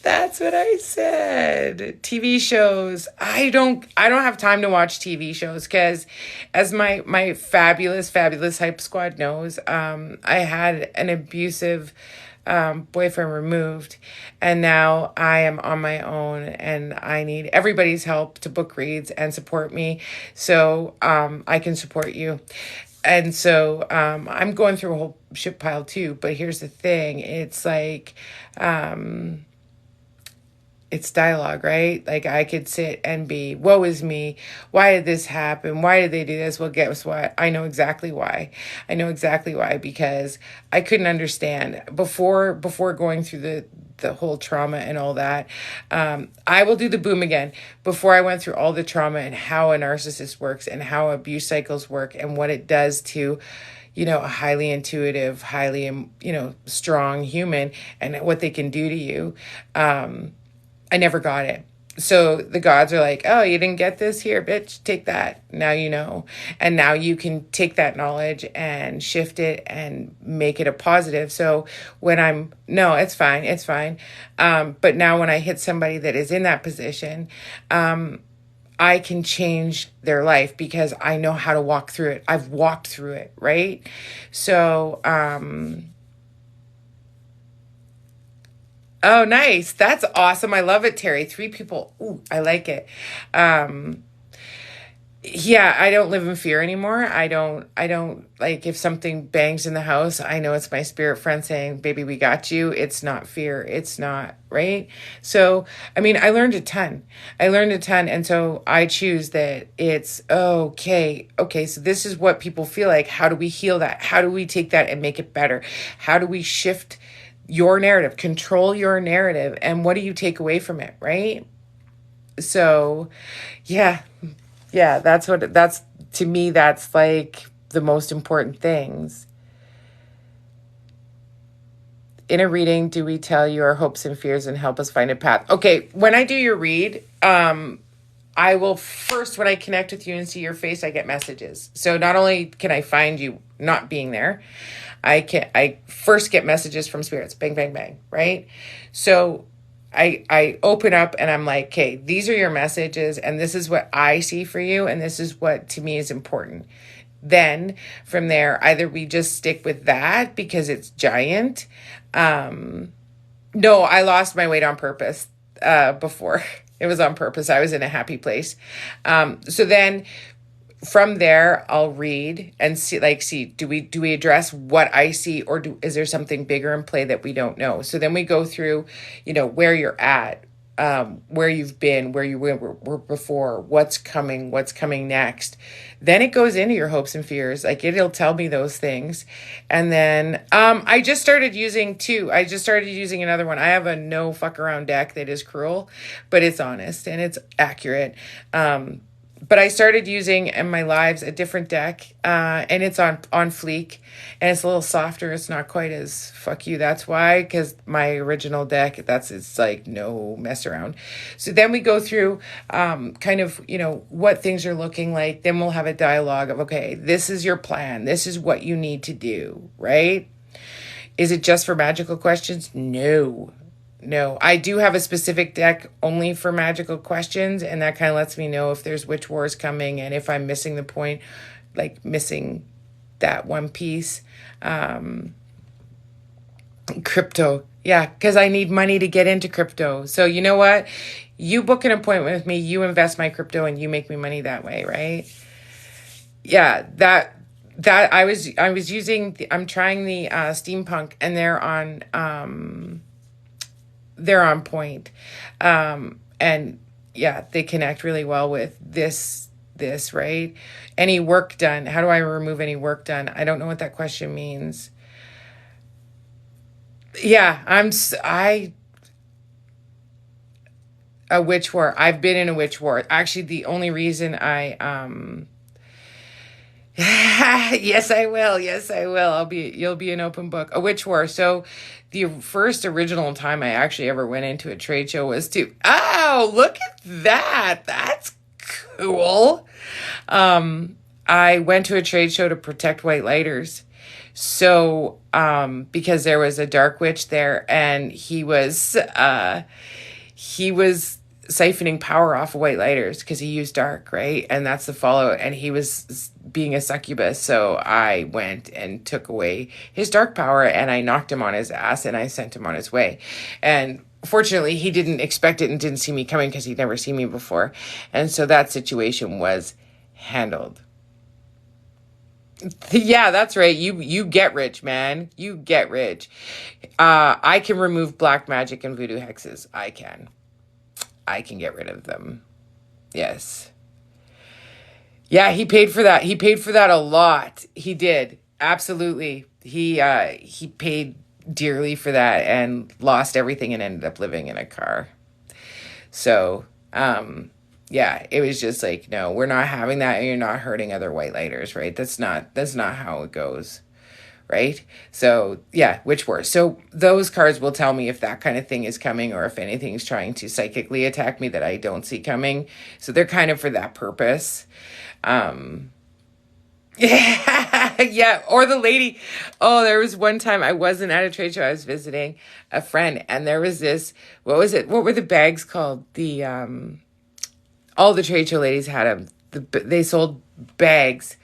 That's what I said. TV shows. I don't have time to watch TV shows because, as my fabulous hype squad knows, I had an abusive boyfriend removed, and now I am on my own, and I need everybody's help to book reads and support me, so I can support you. And so I'm going through a whole shit pile too. But here's the thing: it's like it's dialogue, right? Like, I could sit and be, woe is me. Why did this happen? Why did they do this? Well, guess what? I know exactly why. Because I couldn't understand before going through the whole trauma and all that. I will do the boom again. Before I went through all the trauma and how a narcissist works and how abuse cycles work and what it does to, a highly intuitive, highly, strong human and what they can do to you. I never got it. So the gods are like, oh, you didn't get this? Here, bitch, take that. Now you know. And now you can take that knowledge and shift it and make it a positive. So when no, it's fine. But now when I hit somebody that is in that position, I can change their life because I know how to walk through it. I've walked through it, right? So, oh, nice. That's awesome. I love it, Terry. 3 people. Ooh, I like it. Yeah, I don't live in fear anymore. I don't like, if something bangs in the house, I know it's my spirit friend saying, baby, we got you. It's not fear. It's not, right? So, I mean, I learned a ton. And so I choose that it's okay. So this is what people feel like. How do we heal that? How do we take that and make it better? How do we shift your narrative, control your narrative, and what do you take away from it, right? So, yeah, that's to me, that's like the most important things. In a reading, do we tell you our hopes and fears and help us find a path? Okay, when I do your read, I will first, when I connect with you and see your face, I get messages. So not only can I find you not being there, I first get messages from spirits, bang, bang, bang, right? So I open up and I'm like, okay, these are your messages and this is what I see for you and this is what to me is important. Then from there, either we just stick with that because it's giant. No, I lost my weight on purpose before. It was on purpose. I was in a happy place. So then from there, I'll read and see, do we address what I see or is there something bigger in play that we don't know? So then we go through, where you're at, where you've been, where you were before, what's coming next. Then it goes into your hopes and fears. Like it'll tell me those things. And then I just started using another one. I have a no fuck around deck that is cruel, but it's honest and it's accurate. But I started using in my lives a different deck, and it's on fleek, and it's a little softer. It's not quite as fuck you. That's why, because my original deck, it's like no mess around. So then we go through kind of, what things are looking like. Then we'll have a dialogue of, okay, this is your plan. This is what you need to do, right? Is it just for magical questions? No, I do have a specific deck only for magical questions, and that kind of lets me know if there's witch wars coming and if I'm missing the point, like missing that one piece. Crypto. Yeah, because I need money to get into crypto. So you know what? You book an appointment with me, you invest my crypto, and you make me money that way, right? Yeah, that I was using, I'm trying the steampunk, and they're on point. And yeah, they connect really well with this, right? Any work done. How do I remove any work done? I don't know what that question means. Yeah, a witch war. I've been in a witch war. Actually, the only reason yes, I will. You'll be an open book. A witch war. So the first original time I actually ever went into a trade show was look at that. That's cool. I went to a trade show to protect white lighters. So, because there was a dark witch there and he was siphoning power off of white lighters because he used dark, right? And that's the follow. And he was being a succubus. So I went and took away his dark power and I knocked him on his ass and I sent him on his way. And fortunately, he didn't expect it and didn't see me coming because he'd never seen me before. And so that situation was handled. Yeah, that's right. You get rich, man. You get rich. I can remove black magic and voodoo hexes. I can get rid of them. Yes. Yeah, he paid for that. He paid for that a lot. He did. Absolutely. He paid dearly for that and lost everything and ended up living in a car. So, yeah, it was just like, no, we're not having that and you're not hurting other white lighters, right? That's not how it goes. Right? So yeah, witch wars. So those cards will tell me if that kind of thing is coming or if anything's trying to psychically attack me that I don't see coming. So they're kind of for that purpose. Yeah. Or the lady. Oh, there was one time I wasn't at a trade show. I was visiting a friend and there was this, what was it? What were the bags called? All the trade show ladies had them. They sold bags.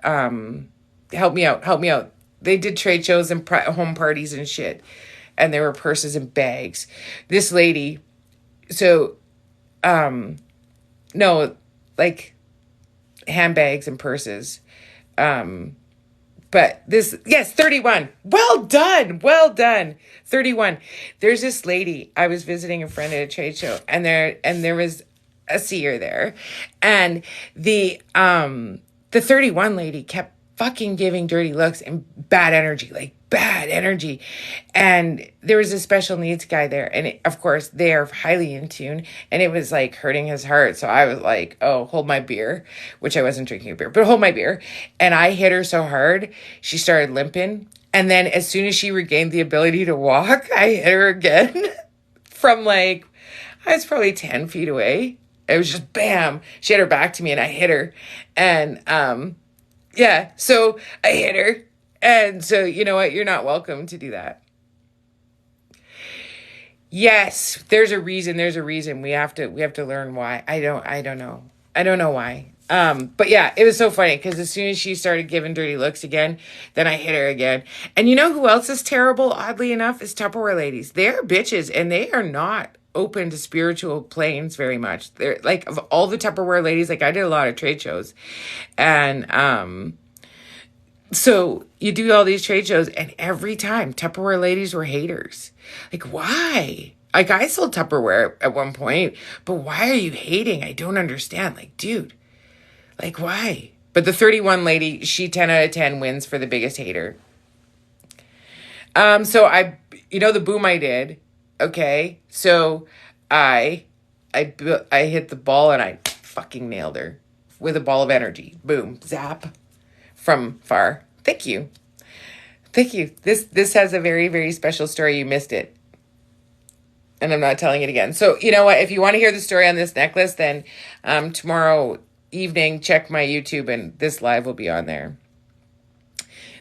Help me out. They did trade shows and home parties and shit. And there were purses and bags. This lady, so, no, like handbags and purses. But this, yes, 31. Well done. 31. There's this lady. I was visiting a friend at a trade show and there was a seer there. And the 31 lady kept fucking giving dirty looks and bad energy. And there was a special needs guy there. And of course, they are highly in tune. And it was like hurting his heart. So I was like, oh, hold my beer, which I wasn't drinking a beer, but hold my beer. And I hit her so hard, she started limping. And then as soon as she regained the ability to walk, I hit her again from I was probably 10 feet away. It was just bam. She had her back to me and I hit her. And, yeah, so I hit her And so, you know what? You're not welcome to do that. Yes, there's a reason. There's a reason. We have to learn why. I don't know. I don't know why. But yeah, it was so funny because as soon as she started giving dirty looks again, then I hit her again. And you know who else is terrible, oddly enough, is Tupperware ladies. They're bitches and they are not open to spiritual planes very much. They're like, of all the Tupperware ladies, like I did a lot of trade shows. And so you do all these trade shows, and every time Tupperware ladies were haters. Like, why? Like, I sold Tupperware at one point, but why are you hating? I don't understand. Like, dude, like, why? But the 31 lady, she 10 out of 10 wins for the biggest hater. So the boom I did. Okay, so I hit the ball and I fucking nailed her with a ball of energy. Boom, zap. From far. Thank you. Thank you. This has a very, very special story. You missed it. And I'm not telling it again. So, you know what? If you want to hear the story on this necklace, then tomorrow evening, check my YouTube and this live will be on there.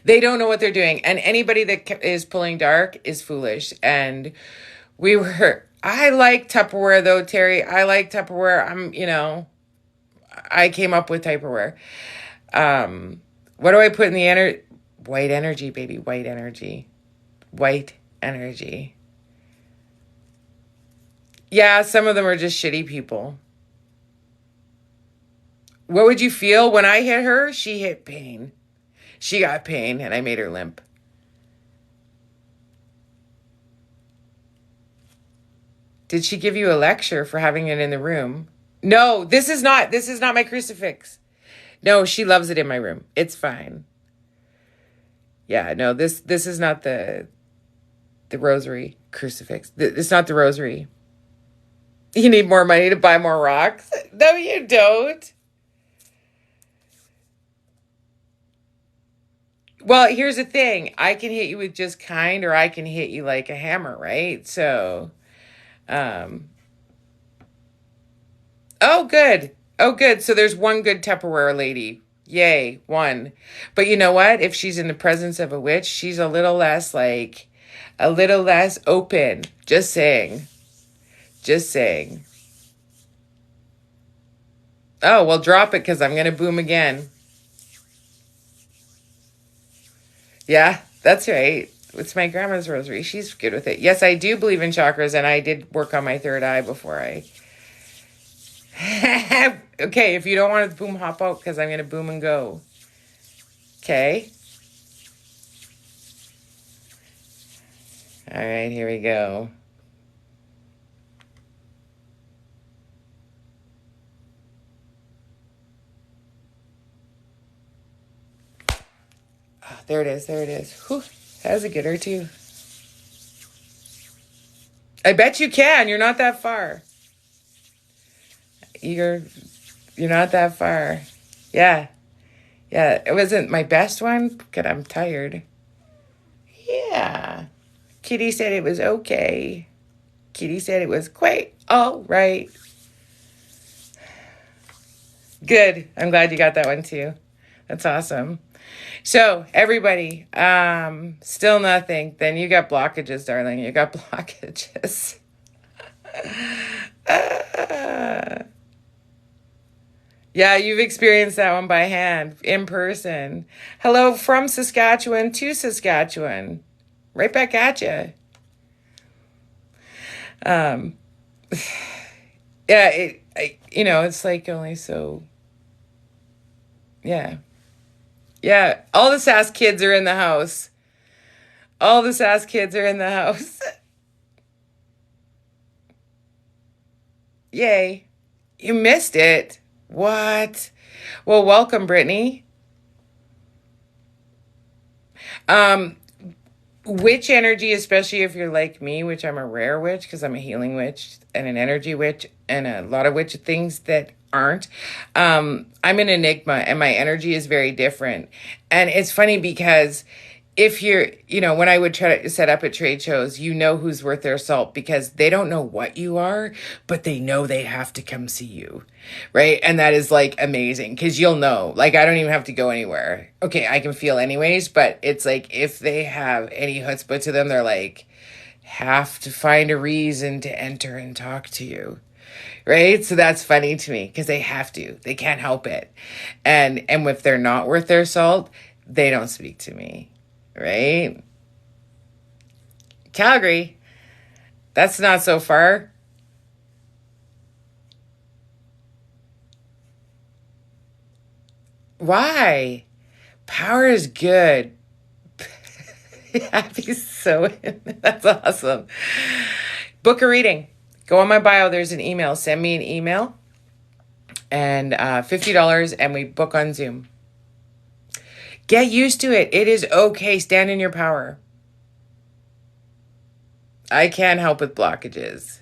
They don't know what they're doing. And anybody that is pulling dark is foolish. And I like Tupperware though, Terry. I like Tupperware. I came up with Tupperware. What do I put in the white energy, baby? White energy. White energy. Yeah, some of them are just shitty people. What would you feel when I hit her? She hit pain. She got pain and I made her limp. Did she give you a lecture for having it in the room? No, this is not my crucifix. No, she loves it in my room. It's fine. Yeah, no, this is not the rosary crucifix. It's not the rosary. You need more money to buy more rocks? No, you don't. Well, here's the thing. I can hit you with just kind, or I can hit you like a hammer, right? So, oh, good. Oh, good. So there's one good Tupperware lady. Yay, one. But you know what? If she's in the presence of a witch, she's a little less open. Just saying. Just saying. Oh, well, drop it because I'm going to boom again. Yeah, that's right. It's my grandma's rosary. She's good with it. Yes, I do believe in chakras, and I did work on my third eye before I... Okay, if you don't want to boom, hop out because I'm going to boom and go. Okay. All right, here we go. Oh, there it is. There it is. Whew, that was a good or two. I bet you can. You're not that far. You're not that far. Yeah. Yeah, it wasn't my best one because I'm tired. Yeah. Kitty said it was okay. Kitty said it was quite all right. Good. I'm glad you got that one too. That's awesome. So, everybody, still nothing. Then you got blockages, darling. You got blockages. Yeah, you've experienced that one by hand, in person. Hello from Saskatchewan to Saskatchewan. Right back at you. Yeah, it's like only so... Yeah. Yeah, all the sass kids are in the house. All the sass kids are in the house. Yay. You missed it. What? Well, welcome, Brittany. Witch energy, especially if you're like me, which I'm a rare witch because I'm a healing witch and an energy witch and a lot of witch things that aren't. I'm an enigma and my energy is very different. And it's funny because if you're, when I would try to set up at trade shows, who's worth their salt because they don't know what you are, but they know they have to come see you. Right. And that is like amazing because you'll know, like, I don't even have to go anywhere. Okay. I can feel anyways, but it's like if they have any chutzpah to them, they're like, have to find a reason to enter and talk to you. Right. So that's funny to me because they have to, they can't help it. And if they're not worth their salt, they don't speak to me. Right? Calgary. That's not so far. Why? Power is good. Happy sewing. That's awesome. Book a reading. Go on my bio. There's an email. Send me an email. And $50 and we book on Zoom. Get used to it. It is okay. Stand in your power. I can't help with blockages.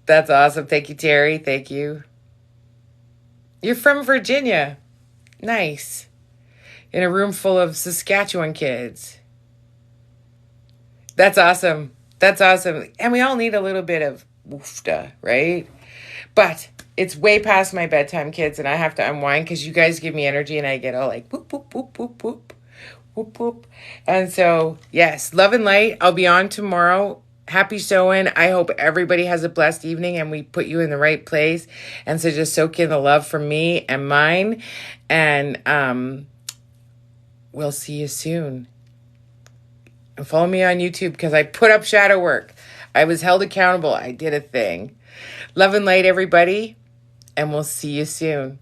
That's awesome. Thank you, Terry. Thank you. You're from Virginia. Nice. In a room full of Saskatchewan kids. That's awesome. That's awesome. And we all need a little bit of woofda, right? But it's way past my bedtime, kids, and I have to unwind because you guys give me energy and I get all like whoop, whoop, whoop, whoop, whoop, whoop, whoop. And so, yes, love and light. I'll be on tomorrow. Happy sewing. I hope everybody has a blessed evening and we put you in the right place. And so just soak in the love from me and mine. And we'll see you soon. And follow me on YouTube because I put up shadow work. I was held accountable. I did a thing. Love and light, everybody. And we'll see you soon.